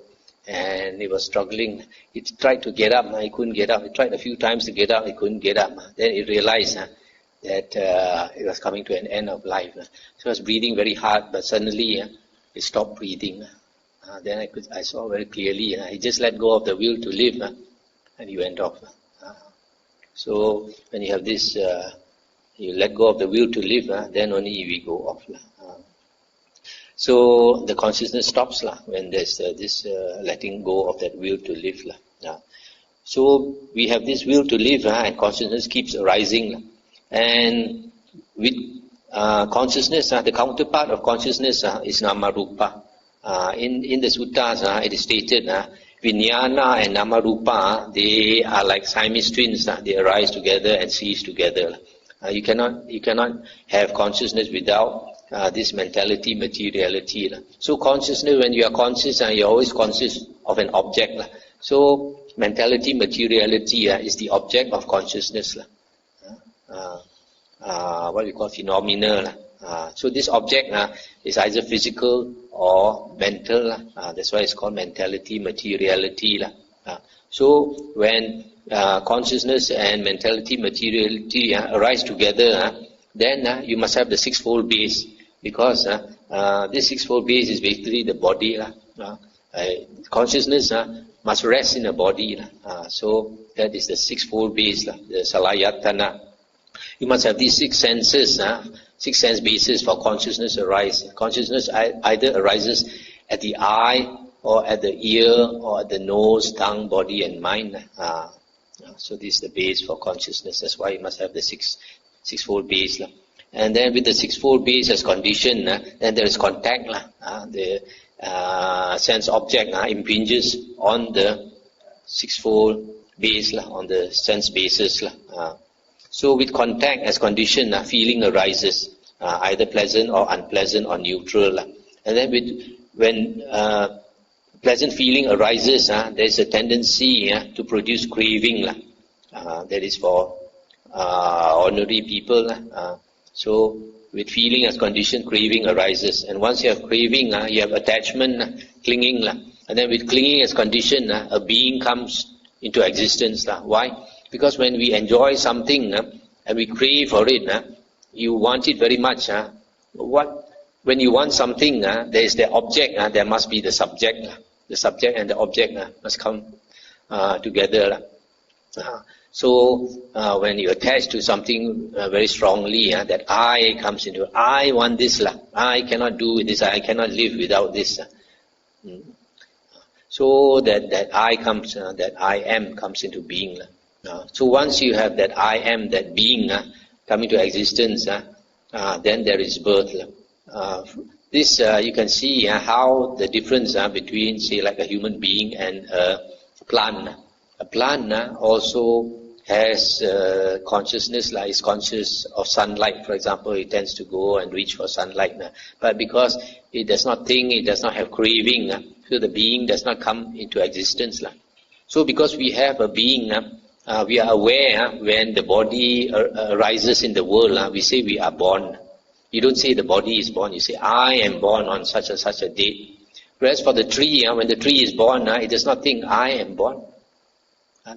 and he was struggling. He tried to get up, he couldn't get up. He tried a few times to get up, he couldn't get up. Then he realized that he was coming to an end of life. So he was breathing very hard, but suddenly he stopped breathing. Then I saw very clearly, he just let go of the will to live and he went off. So when you have this, you let go of the will to live, then only we go off. So the consciousness stops when there's this letting go of that will to live. So we have this will to live and consciousness keeps arising. And with consciousness, the counterpart of consciousness is Namarupa. In the suttas, it is stated, Vijnana and Namarupa, they are like Siamese twins. They arise together and cease together. You cannot have consciousness without this mentality, materiality. So consciousness, when you are conscious, you're always conscious of an object. So mentality, materiality is the object of consciousness. What we call phenomena. So this object is either physical or mental. That's why it's called mentality, materiality. So when consciousness and mentality, materiality arise together, then you must have the sixfold base, because this sixfold base is basically the body. Consciousness must rest in the body. So that is the sixfold base, the salayatana. You must have these six senses, six sense bases for consciousness arise. Consciousness either arises at the eye, or at the ear, or at the nose, tongue, body and mind. So this is the base for consciousness. That's why you must have the sixfold base. And then with the sixfold base as condition, then there is contact. The sense object impinges on the sixfold base, on the sense basis. So with contact as condition, feeling arises, either pleasant or unpleasant or neutral. And then when pleasant feeling arises, there is a tendency to produce craving. That is for ordinary people. So with feeling as condition, craving arises. And once you have craving, you have attachment, clinging. And then with clinging as condition, a being comes into existence. Why? Because when we enjoy something and we crave for it, you want it very much. When you want something, there is the object, there must be the subject. The subject and the object must come together. So when you attach to something very strongly, that I comes into, I want this, I cannot do with this, I cannot live without this. So that I comes, that I am comes into being. So once you have that I am, that being come into existence, then there is birth. This you can see how the difference between, say, like a human being and a plant. A plant also has consciousness, like is conscious of sunlight. For example, it tends to go and reach for sunlight. But because it does not think, it does not have craving, so the being does not come into existence. So because we have a being, we are aware when the body arises in the world, we say we are born. You don't say the body is born, you say I am born on such and such a date. Whereas for the tree, when the tree is born, it does not think I am born.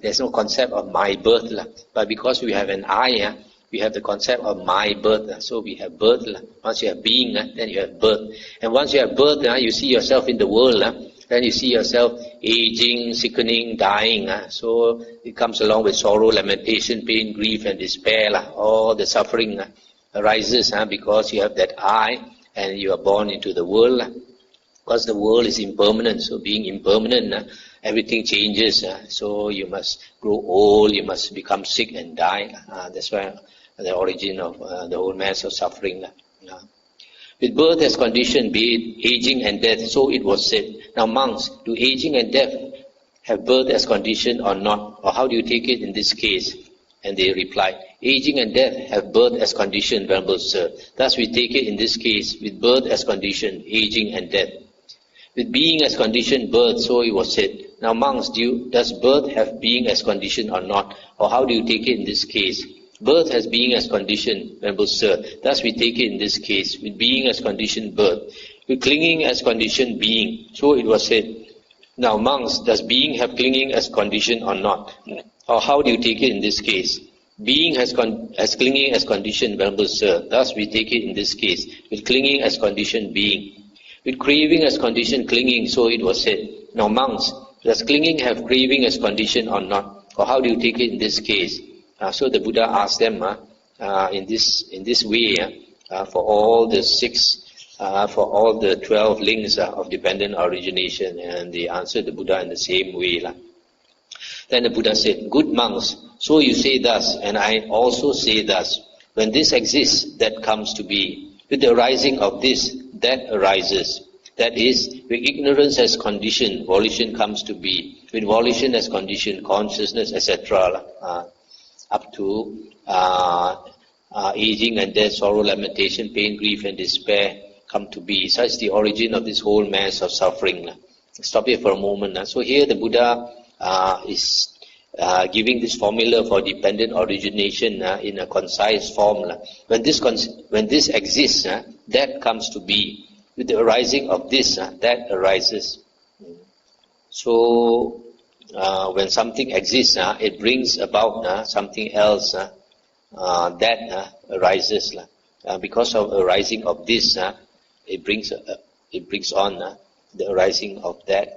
There's no concept of my birth. But because we have an I, we have the concept of my birth. So we have birth. Once you have being, then you have birth. And once you have birth, you see yourself in the world. Then you see yourself aging, sickening, dying. So it comes along with sorrow, lamentation, pain, grief and despair. All the suffering arises because you have that I and you are born into the world. Because the world is impermanent. So being impermanent, everything changes. So you must grow old, you must become sick and die. That's why the origin of the whole mass of suffering. With birth as condition, be it aging and death, so it was said. Now monks, do aging and death have birth as condition or not? Or how do you take it in this case? And they replied, aging and death have birth as condition, Venerable Sir. Thus we take it in this case, with birth as condition, aging and death. With being as condition, birth, so it was said. Now monks, does birth have being as condition or not? Or how do you take it in this case? Birth has being as condition, Venerable Sir. Thus we take it in this case, with being as condition, birth. With clinging as condition, being, so it was said. Now monks, does being have clinging as condition or not? Or how do you take it in this case? Being has clinging as condition, Venerable Sir. Thus we take it in this case, with clinging as condition, being. With craving as condition, clinging, so it was said. Now monks, does clinging have craving as condition or not? Or how do you take it in this case? So the Buddha asked them in this way for all the 12 links of dependent origination, and they answered the Buddha in the same way. Then the Buddha said, good monks, so you say thus, and I also say thus. When this exists, that comes to be. With the arising of this, that arises. That is, with ignorance as condition, volition comes to be. With volition as condition, consciousness, etc. Up to aging and death, sorrow, lamentation, pain, grief and despair come to be. Such is the origin of this whole mass of suffering. Stop here for a moment. So here the Buddha is giving this formula for dependent origination in a concise form. When this exists, that comes to be. With the arising of this, that arises. So when something exists, it brings about something else that arises. Because of arising of this, it brings on the arising of that.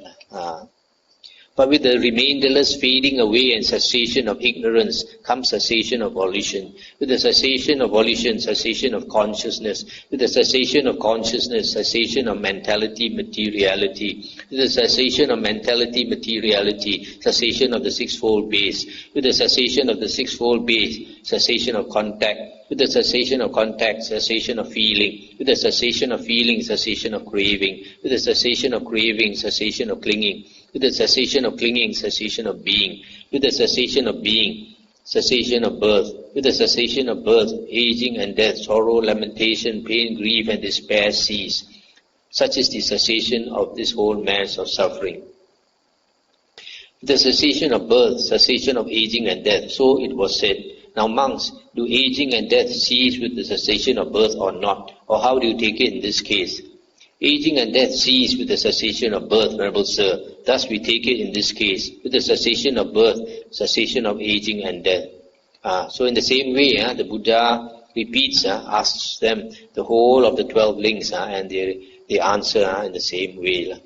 But with the remainderless fading away and cessation of ignorance comes cessation of volition. With the cessation of volition, cessation of consciousness. With the cessation of consciousness, cessation of mentality, materiality. With the cessation of mentality, materiality, cessation of the sixfold base. With the cessation of the sixfold base, cessation of contact. With the cessation of contact, cessation of feeling. With the cessation of feeling, cessation of craving. With the cessation of craving, cessation of clinging. With the cessation of clinging, cessation of being. With the cessation of being, cessation of birth. With the cessation of birth, aging and death, sorrow, lamentation, pain, grief and despair cease. Such is the cessation of this whole mass of suffering. With the cessation of birth, cessation of aging and death, so it was said. Now monks, do aging and death cease with the cessation of birth or not? Or how do you take it in this case? Aging and death cease with the cessation of birth, Venerable Sir. Thus we take it in this case, with the cessation of birth, cessation of aging and death. So in the same way, the Buddha repeats, asks them the whole of the 12 links, and they answer in the same way.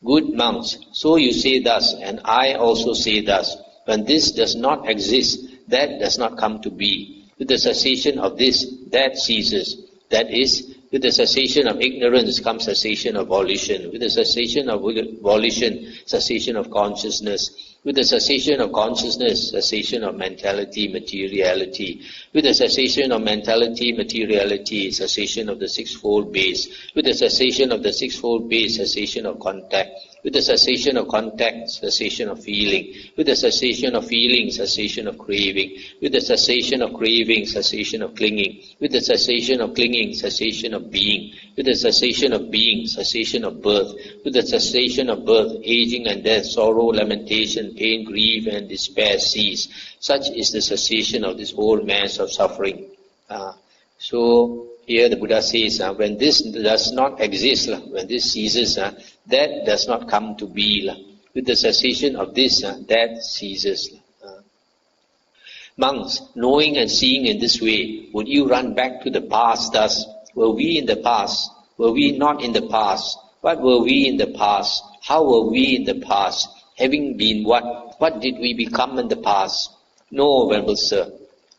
Good monks, so you say thus, and I also say thus. When this does not exist, that does not come to be. With the cessation of this, that ceases. That is, with the cessation of ignorance comes cessation of volition. With the cessation of volition, cessation of consciousness. With the cessation of consciousness, cessation of mentality, materiality. With the cessation of mentality, materiality, cessation of the sixfold base. With the cessation of the sixfold base, cessation of contact. With the cessation of contact, cessation of feeling. With the cessation of feeling, cessation of craving. With the cessation of craving, cessation of clinging. With the cessation of clinging, cessation of being. With the cessation of being, cessation of birth. With the cessation of birth, aging and death, sorrow, lamentation, pain, grief and despair cease. Such is the cessation of this whole mass of suffering. So here the Buddha says, when this does not exist, when this ceases, that does not come to be. With the cessation of this, that ceases. Monks, knowing and seeing in this way, would you run back to the past thus? Were we in the past? Were we not in the past? What were we in the past? How were we in the past? Having been what? What did we become in the past? No, Venerable Sir.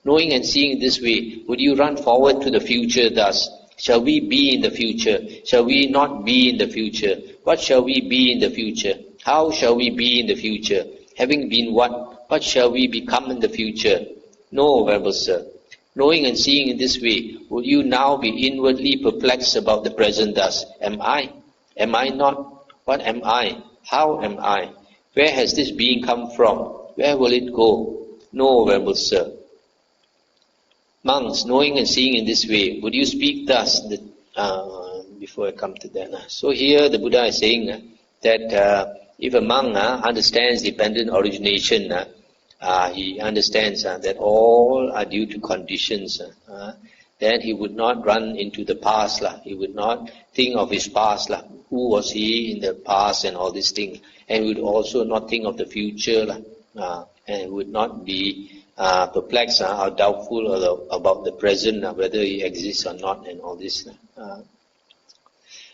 Knowing and seeing in this way, would you run forward to the future thus? Shall we be in the future? Shall we not be in the future? What shall we be in the future? How shall we be in the future? Having been what shall we become in the future? No, Venerable Sir. Knowing and seeing in this way, would you now be inwardly perplexed about the present thus? Am I? Am I not? What am I? How am I? Where has this being come from? Where will it go? No, Venerable Sir. Monks, knowing and seeing in this way, would you speak thus? Before I come to that. So here the Buddha is saying that if a monk understands dependent origination, he understands that all are due to conditions, then he would not run into the past. He would not think of his past. Who was he in the past and all these things. And he would also not think of the future. And he would not be perplexed or doubtful about the present, whether he exists or not and all this.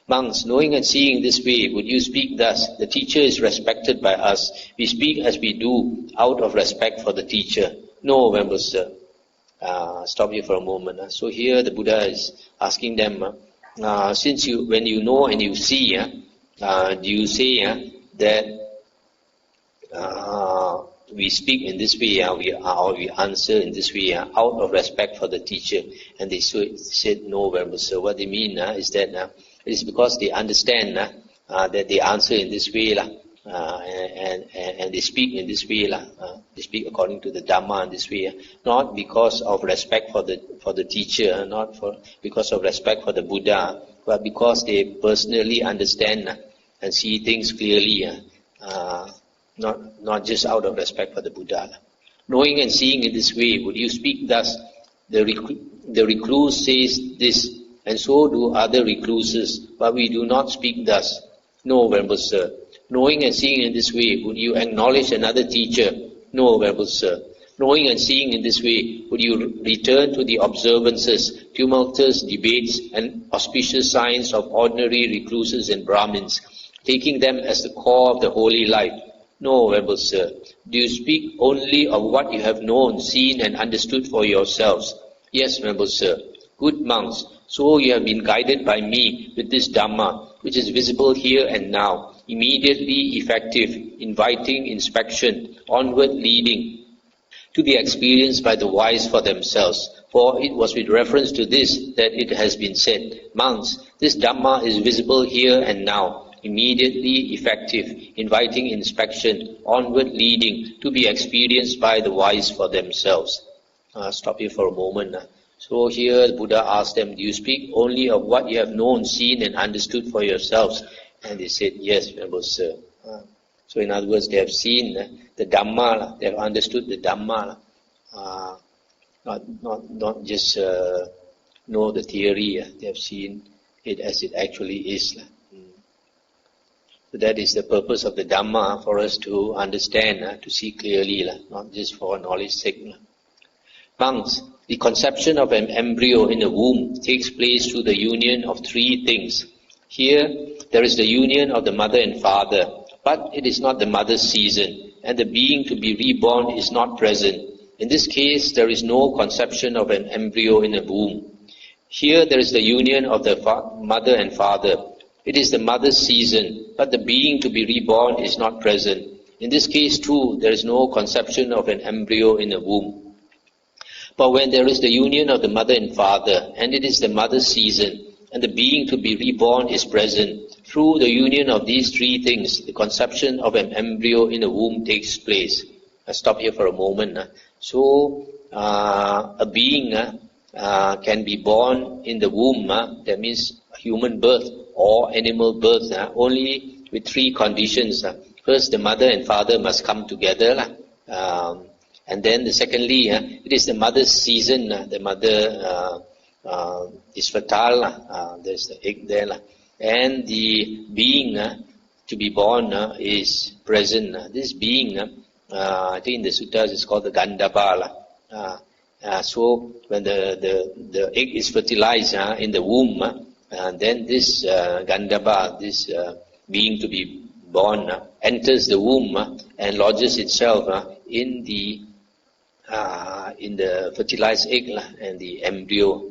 Monks, knowing and seeing this way, would you speak thus? The teacher is respected by us. We speak as we do out of respect for the teacher. No, Venerable Sir. Stop here for a moment. So here the Buddha is asking them, when you know and you see, do you say that we speak in this way, we answer in this way out of respect for the teacher? And they said, no, Venerable Sir. What they mean is that it is because they understand that they answer in this way, and they speak in this way, they speak according to the Dhamma in this way, not because of respect for the teacher, because of respect for the Buddha, but because they personally understand and see things clearly, not just out of respect for the Buddha. Knowing and seeing in this way, would you speak thus? The recluse says this, and so do other recluses, but we do not speak thus. No, Venerable Sir. Knowing and seeing in this way, would you acknowledge another teacher? No, Venerable Sir. Knowing and seeing in this way, would you return to the observances, tumultuous debates, and auspicious signs of ordinary recluses and Brahmins, taking them as the core of the holy life? No, Venerable Sir. Do you speak only of what you have known, seen, and understood for yourselves? Yes, Venerable Sir. Good monks, so you have been guided by me with this Dhamma, which is visible here and now, immediately effective, inviting inspection, onward leading, to be experienced by the wise for themselves. For it was with reference to this that it has been said, monks, this Dhamma is visible here and now, immediately effective, inviting inspection, onward leading, to be experienced by the wise for themselves. Stop here for a moment. So here the Buddha asked them, do you speak only of what you have known, seen, and understood for yourselves? And they said, yes, Venerable Sir. So in other words, they have seen the Dhamma, they have understood the Dhamma, not just know the theory, they have seen it as it actually is. So that is the purpose of the Dhamma, for us to understand, to see clearly, not just for knowledge sake. Monks, the conception of an embryo in a womb takes place through the union of three things. Here, there is the union of the mother and father, but it is not the mother's season, and the being to be reborn is not present. In this case, there is no conception of an embryo in a womb. Here, there is the union of the mother and father. It is the mother's season, but the being to be reborn is not present. In this case, too, there is no conception of an embryo in a womb. But when there is the union of the mother and father, and it is the mother's season, and the being to be reborn is present, through the union of these three things, the conception of an embryo in a womb takes place. I'll stop here for a moment. So, a being can be born in the womb, that means human birth or animal birth, only with three conditions. First, the mother and father must come together. And then secondly, it is the mother's season. The mother is fertile. There's the egg there. And the being to be born is present. This being, I think in the suttas is called the Gandhabha. So when the egg is fertilized in the womb, then this Gandhabha, this being to be born, enters the womb and lodges itself in the fertilized egg and the embryo,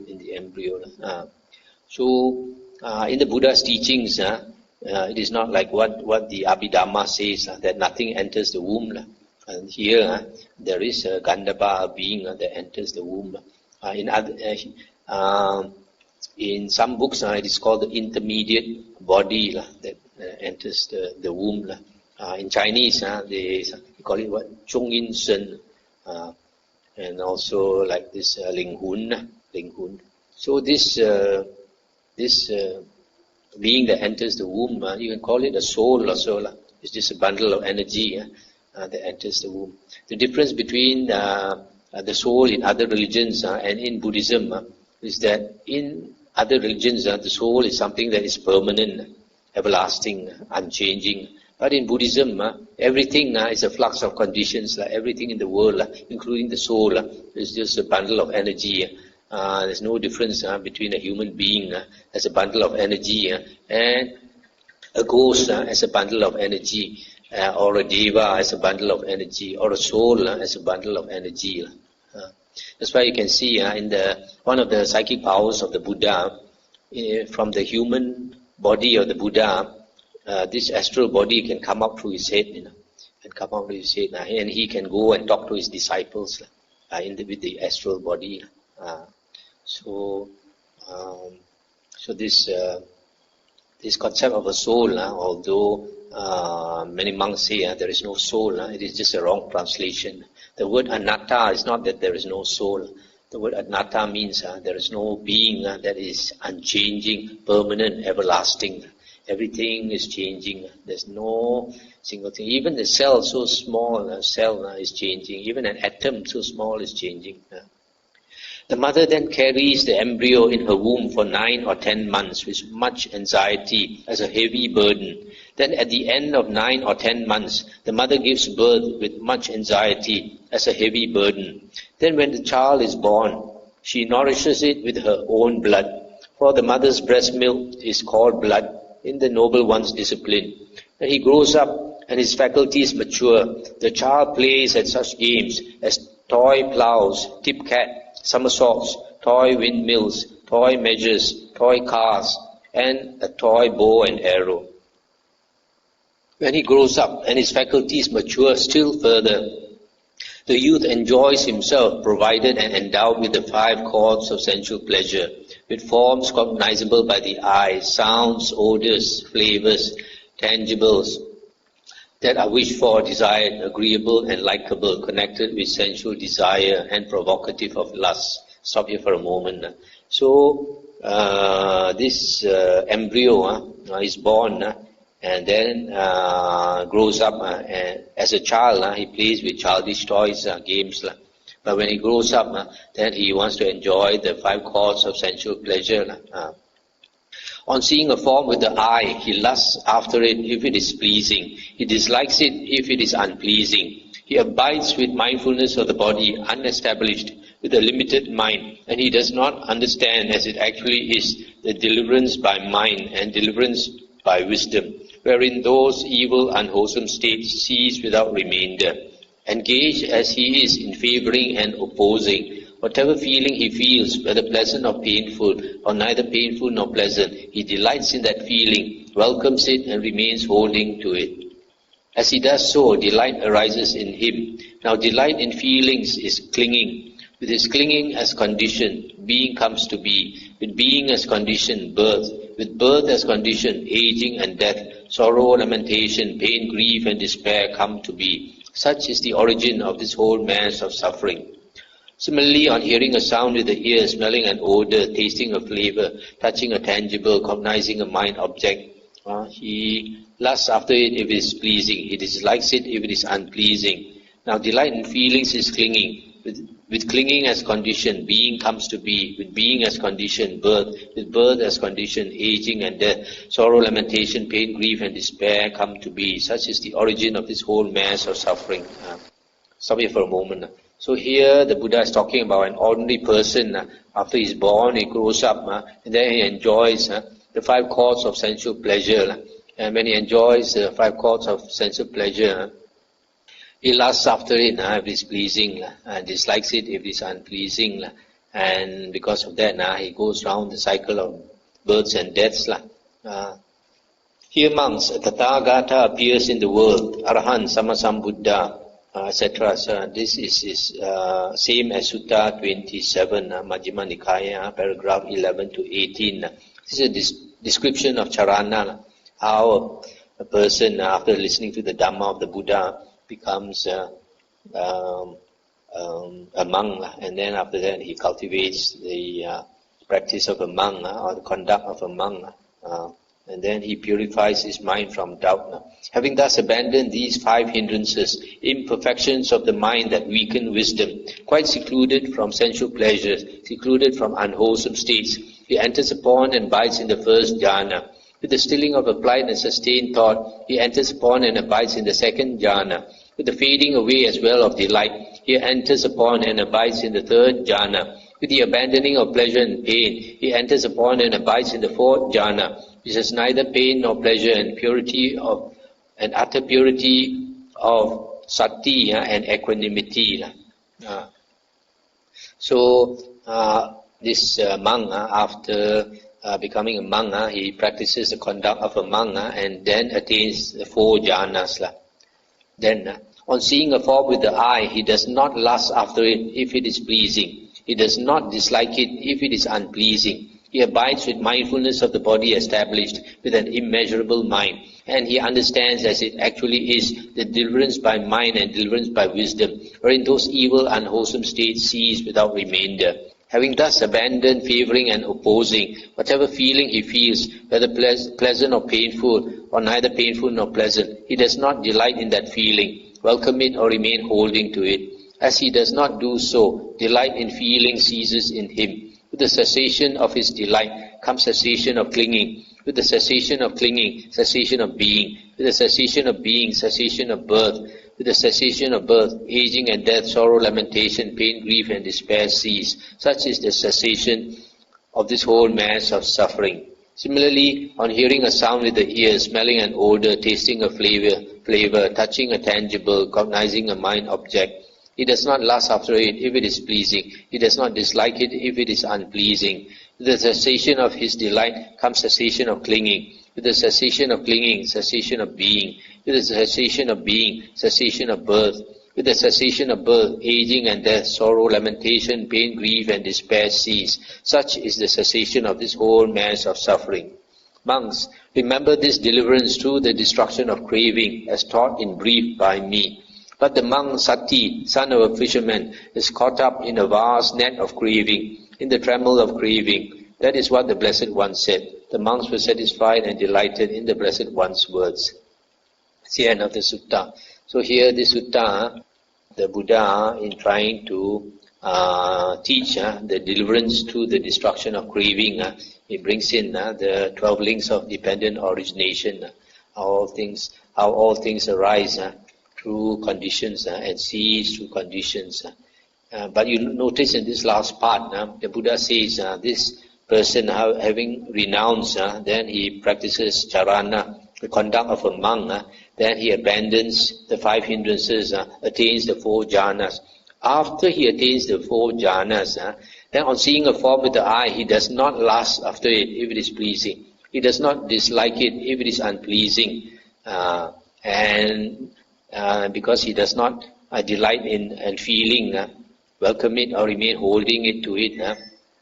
So in the Buddha's teachings, it is not like what the Abhidhamma says, that nothing enters the womb. And here there is a Gandhabha, being that enters the womb. In some books, it is called the intermediate body that enters the womb. In Chinese, they call it what? Zhong Yin Shen, and also like this Ling Hun. So this being that enters the womb, you can call it a soul or so. It's just a bundle of energy that enters the womb. The difference between the soul in other religions and in Buddhism is that in other religions the soul is something that is permanent, everlasting, unchanging. But in Buddhism, everything is a flux of conditions. Everything in the world, including the soul, is just a bundle of energy. There's no difference between a human being as a bundle of energy and a ghost as a bundle of energy, or a deva as a bundle of energy, or a soul as a bundle of energy. That's why you can see in one of the psychic powers of the Buddha, from the human body of the Buddha, this astral body can come up through his head, and he can go and talk to his disciples with the astral body. So this concept of a soul, although many monks say there is no soul, it is just a wrong translation. The word anatta is not that there is no soul. The word anatta means there is no being that is unchanging, permanent, everlasting. Everything is changing. There's no single thing. Even the cell, so small, is changing. Even an atom, so small, is changing. The mother then carries the embryo in her womb for 9 or 10 months with much anxiety as a heavy burden. Then at the end of 9 or 10 months, the mother gives birth with much anxiety as a heavy burden. Then when the child is born, she nourishes it with her own blood. For the mother's breast milk is called blood in the noble one's discipline. When he grows up and his faculties mature, the child plays at such games as toy plows, tip cat, somersaults, toy windmills, toy measures, toy cars, and a toy bow and arrow. When he grows up and his faculties mature still further, the youth enjoys himself provided and endowed with the 5 chords of sensual pleasure, with forms cognizable by the eye, sounds, odors, flavors, tangibles that are wished for, desired, agreeable and likable, connected with sensual desire and provocative of lust. Stop here for a moment. So this embryo is born and then grows up, and as a child he plays with childish toys, games. But when he grows up, then he wants to enjoy the 5 chords of sensual pleasure. On seeing a form with the eye, he lusts after it if it is pleasing. He dislikes it if it is unpleasing. He abides with mindfulness of the body, unestablished, with a limited mind, and he does not understand as it actually is the deliverance by mind and deliverance by wisdom, wherein those evil, unwholesome states cease without remainder. Engaged as he is in favoring and opposing, whatever feeling he feels, whether pleasant or painful, or neither painful nor pleasant, he delights in that feeling, welcomes it, and remains holding to it. As he does so, delight arises in him. Now delight in feelings is clinging. With his clinging as condition, being comes to be. With being as condition, birth. With birth as condition, aging and death, sorrow, lamentation, pain, grief, and despair come to be. Such is the origin of this whole mass of suffering. Similarly, on hearing a sound with the ear, smelling an odor, tasting a flavor, touching a tangible, cognizing a mind object, he lusts after it if it is pleasing. He dislikes it if it is unpleasing. Now, delight in feelings is clinging. With clinging as condition, being comes to be. With being as condition, birth. With birth as condition, aging and death, sorrow, lamentation, pain, grief, and despair come to be. Such is the origin of this whole mass of suffering. Stop here for a moment. So here the Buddha is talking about an ordinary person. After he's born, he grows up, and then he enjoys the 5 chords of sensual pleasure. And when he enjoys the 5 chords of sensual pleasure, he lusts after it if it is pleasing, and dislikes it if it is unpleasing. And because of that, he goes round the cycle of births and deaths. Here monks, a Tathagata appears in the world, Arahant Sammasambuddha, etc. So this is same as Sutta 27, Majjhima Nikāya, paragraph 11 to 18. This is a description of charana, how a person after listening to the Dhamma of the Buddha becomes a monk, and then after that he cultivates the practice of a monk or the conduct of a monk, and then he purifies his mind from doubt. Having thus abandoned these 5 hindrances, imperfections of the mind that weaken wisdom, quite secluded from sensual pleasures, secluded from unwholesome states, he enters upon and abides in the first jhana. With the stilling of applied and sustained thought, he enters upon and abides in the second jhana. With the fading away as well of delight, he enters upon and abides in the third jhana. With the abandoning of pleasure and pain, he enters upon and abides in the fourth jhana, which has neither pain nor pleasure, and purity of and utter purity of sati and equanimity. So this monk, after becoming a monk, he practices the conduct of a monk and then attains the 4 jhanas. Then, on seeing a form with the eye, he does not lust after it if it is pleasing. He does not dislike it if it is unpleasing. He abides with mindfulness of the body established with an immeasurable mind, and he understands as it actually is the deliverance by mind and deliverance by wisdom, wherein those evil, unwholesome states cease without remainder. Having thus abandoned favoring and opposing, whatever feeling he feels, whether pleasant or painful, or neither painful nor pleasant, he does not delight in that feeling, welcome it or remain holding to it. As he does not do so, delight in feeling ceases in him. With the cessation of his delight comes cessation of clinging. With the cessation of clinging, cessation of being. With the cessation of being, cessation of birth. With the cessation of birth, aging and death, sorrow, lamentation, pain, grief and despair cease. Such is the cessation of this whole mass of suffering. Similarly, on hearing a sound with the ear, smelling an odor, tasting a flavor, touching a tangible, cognizing a mind object, he does not lust after it if it is pleasing. He does not dislike it if it is unpleasing. With the cessation of his delight comes cessation of clinging. With the cessation of clinging, cessation of being. With the cessation of being, cessation of birth. With the cessation of birth, aging and death, sorrow, lamentation, pain, grief and despair cease. Such is the cessation of this whole mass of suffering. Monks, remember this deliverance through the destruction of craving, as taught in brief by me. But the monk Sati, son of a fisherman, is caught up in a vast net of craving, in the trammel of craving. That is what the Blessed One said. The monks were satisfied and delighted in the Blessed One's words. It's the end of the sutta. So here this sutta, the Buddha, in trying to teach the deliverance through the destruction of craving, he brings in the 12 links of dependent origination, how all things arise through conditions and cease through conditions. But you notice in this last part, the Buddha says this person having renounced, then he practices charana, the conduct of a monk, then he abandons the 5 hindrances, attains the 4 jhanas. After he attains the 4 jhanas, then on seeing a form with the eye, he does not lust after it if it is pleasing. He does not dislike it if it is unpleasing. And because he does not delight in and feeling, welcome it or remain holding it to it,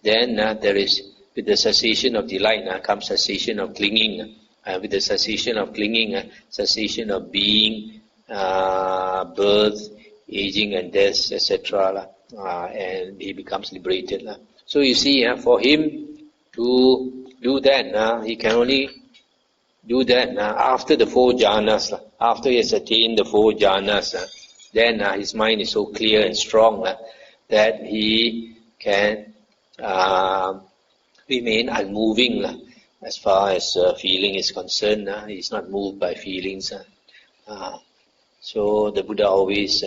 then there is, with the cessation of delight comes cessation of clinging. With the cessation of clinging, cessation of being, birth, aging and death, etc. And he becomes liberated. So you see, for him to do that, he can only do that after the 4 jhanas. After he has attained the 4 jhanas, then his mind is so clear and strong that he can remain unmoving as far as feeling is concerned. He is not moved by feelings. So the Buddha always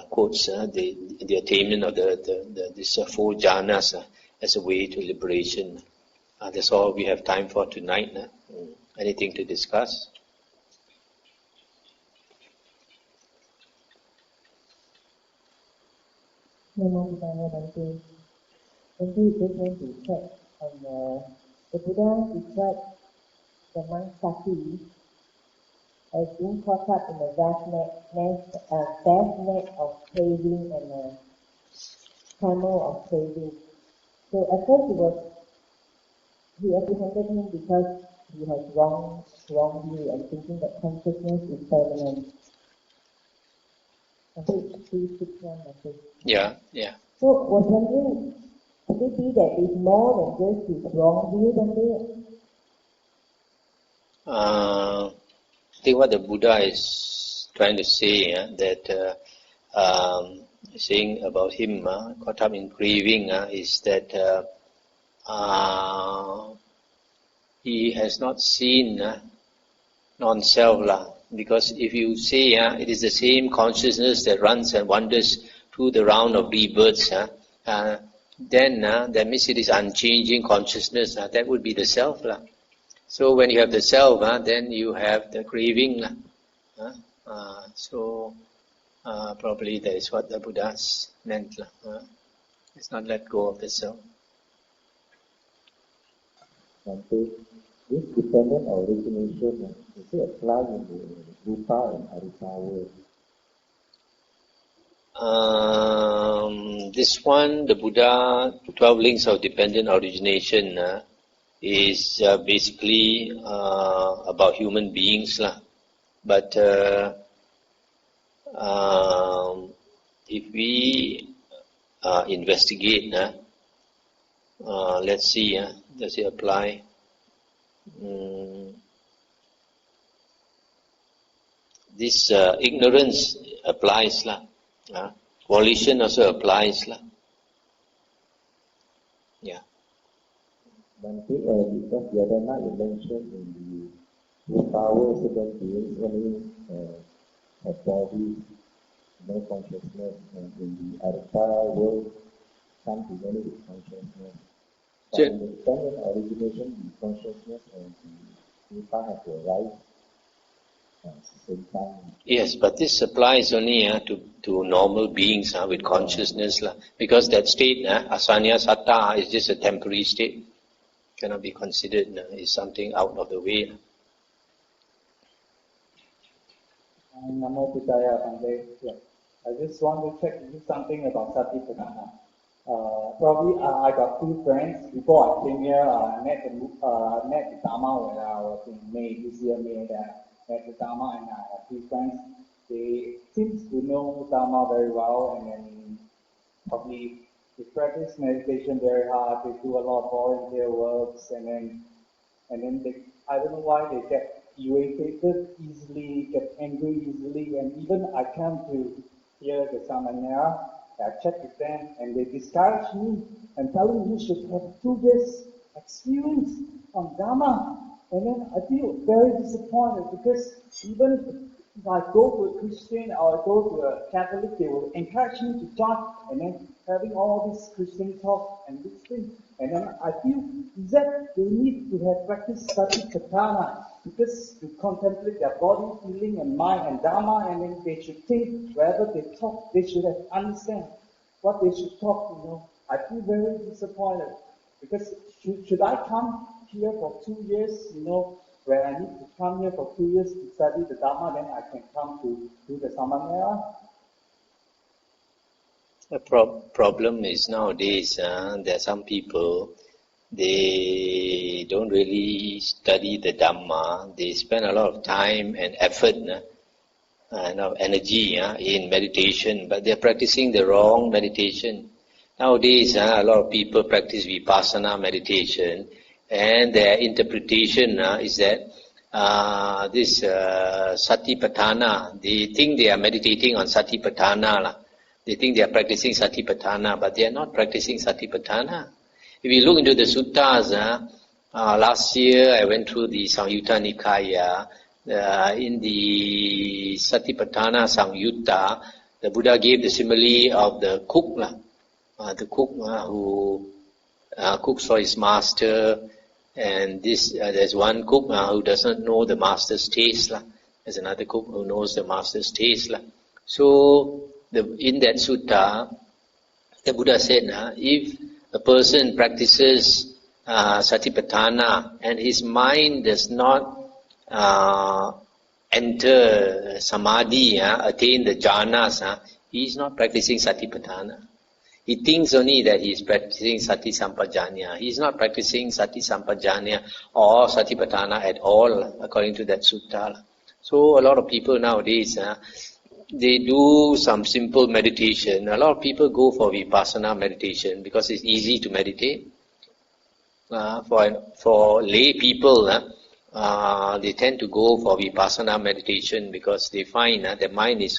quotes the attainment of these 4 jhanas as a way to liberation. That's all we have time for tonight. Anything to discuss? Bhante. Bhante, just want to check on the Buddha described the monk Sati as being caught up in a vast net of craving and a camel of craving. So at first he apprehended him because he has wrong view and thinking that consciousness is permanent. I think 361 message. Yeah. So was wondering, could it be that it's more than just his wrong view, Bhante? I think what the Buddha is trying to say, that saying about him caught up in craving, is that he has not seen non-self, because if you say it is the same consciousness that runs and wanders through the round of rebirths, then that means it is unchanging consciousness. That would be the self. So when you have the self, then you have the craving. So probably that is what the Buddha's meant. It's not let go of the self. Bhante, this dependent origination, does it apply in the Rupa and Arita world? This one, the Buddha, 12 links of dependent origination, is basically about human beings. But if we investigate, let's see, does it apply? This ignorance applies. Volition also applies. Yeah. Bhante, because the other night you mentioned in the power certain beings only have bodies, no consciousness, and in the Arita world, some only with consciousness. But in the dependent origination, the consciousness and the Rupa have to arise at the same time. Yes, but this applies only to normal beings with consciousness, because that state, asanya satta, is just a temporary state. Cannot be considered is something out of the way. Namo Nikāya, Bhante. I just want to check with you something about Satipatthana. Probably I got two friends. Before I came here, I met the Dhamma when I was in May, this year May, I met the Dhamma, and I have two friends. They seem to know Dhamma very well, and then probably they practice meditation very hard. They do a lot of volunteer works, and then they, I don't know why they get irritated easily, get angry easily, and even I come to hear the Samanera, I check with them, and they discourage me and tell me you should have 2 years experience on Dhamma. And then I feel very disappointed, because even if I go to a Christian or I go to a Catholic, they will encourage me to join, and then having all this Christian talk and this thing. And then I feel that they need to have practiced Satipatthana, because to contemplate their body, feeling, and mind and Dhamma, and then they should think wherever they talk, they should have understand what they should talk. I feel very disappointed, because should I come here for 2 years, where I need to come here for 2 years to study the Dhamma, then I can come to do the Samanera? The problem is nowadays there are some people, they don't really study the Dhamma. They spend a lot of time and effort and energy in meditation, but they are practicing the wrong meditation. Nowadays, a lot of people practice Vipassana meditation, and their interpretation is that this Satipatthana, they think they are meditating on Satipatthana. They think they are practicing Satipatthana, but they are not practicing Satipatthana. If you look into the suttas, last year I went through the Samyutta Nikāya. In the Satipatthana Samyutta, the Buddha gave the simile of the cook, who cooks for his master, and there's one cook who does not know the master's taste. There's another cook who knows the master's taste. So in that sutta, the Buddha said, if a person practices Satipatthana and his mind does not enter samadhi, attain the jhanas, he is not practicing satipatthana. He thinks only that he is practicing sati sampajanya. He is not practicing sati sampajanya or satipatthana at all, according to that sutta. So a lot of people nowadays, they do some simple meditation. A lot of people go for vipassana meditation because it's easy to meditate. For lay people, they tend to go for vipassana meditation because they find their mind is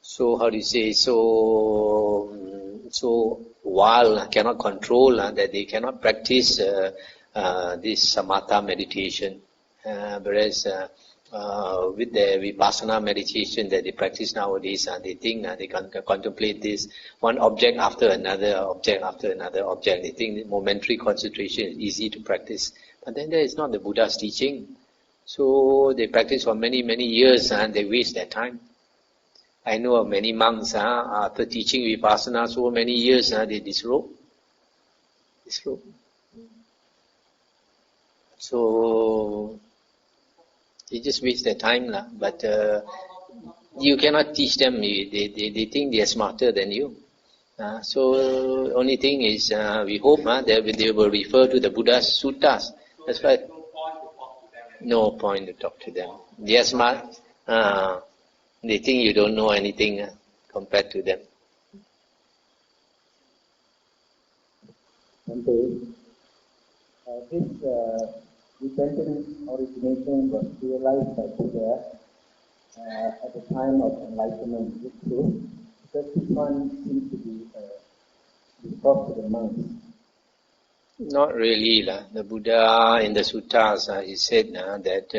so how do you say, so wild, cannot control, that they cannot practice this samatha meditation. Whereas with the vipassana meditation that they practice nowadays, they think they can contemplate this one object after another object after another object. They think that momentary concentration is easy to practice. But then that is not the Buddha's teaching. So they practice for many, many years and they waste their time. I know of many monks, after teaching vipassana so many years, they disrobe. So they just waste their time. But you cannot teach them. They think they are smarter than you. So only thing is, we hope that they will refer to the Buddha's suttas. That's why. No point to talk to them. They are smart. They think you don't know anything compared to them. Bhante, this dependent origination was realized by Buddha at the time of enlightenment. Is it true? Because this one seems to be taught to the monks. Not really. The Buddha in the suttas, he said that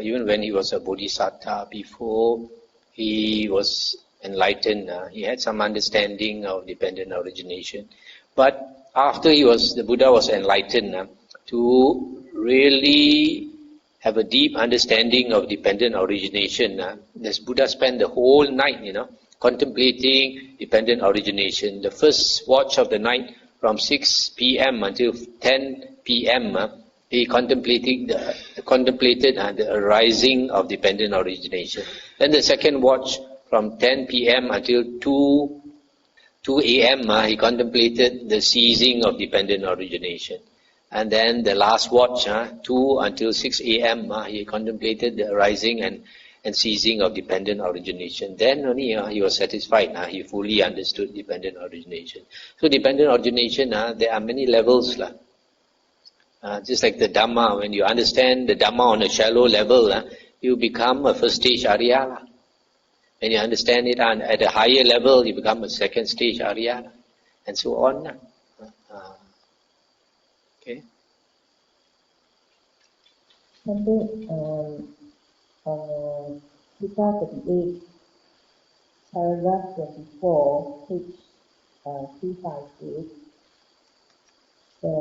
even when he was a bodhisattva, before he was enlightened, he had some understanding of dependent origination. But after the Buddha was enlightened, to really have a deep understanding of dependent origination, this Buddha spent the whole night, contemplating dependent origination. The first watch of the night, from 6 p.m. until 10 p.m., he contemplated the arising of dependent origination. Then the second watch, from 10 p.m. until 2 a.m., he contemplated the ceasing of dependent origination. And then the last watch, 2 until 6 a.m., he contemplated the arising and ceasing of dependent origination. Then only he was satisfied. He fully understood dependent origination. So dependent origination, there are many levels. Just like the Dhamma, when you understand the Dhamma on a shallow level, you become a first stage Arya. When you understand it at a higher level, you become a second stage Arya, and so on. Okay. On Sutta 38, paragraph 24, page 358, the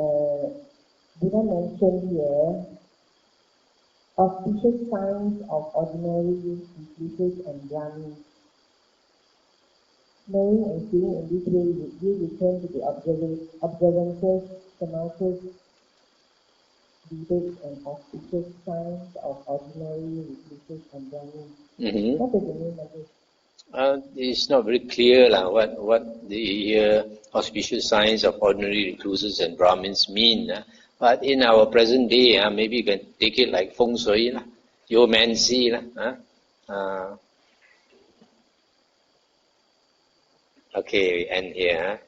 Buddha mentioned here auspicious signs of ordinary reflexes and brahmins. Knowing and feeling in this way, you return to the observances, samatras, debates, and auspicious signs of ordinary reflexes and brahmins. What does the mean of this? It's not very clear what the auspicious signs of ordinary recluses and Brahmins mean. But in our present day, maybe you can take it like feng shui, geomancy. Okay, we end here.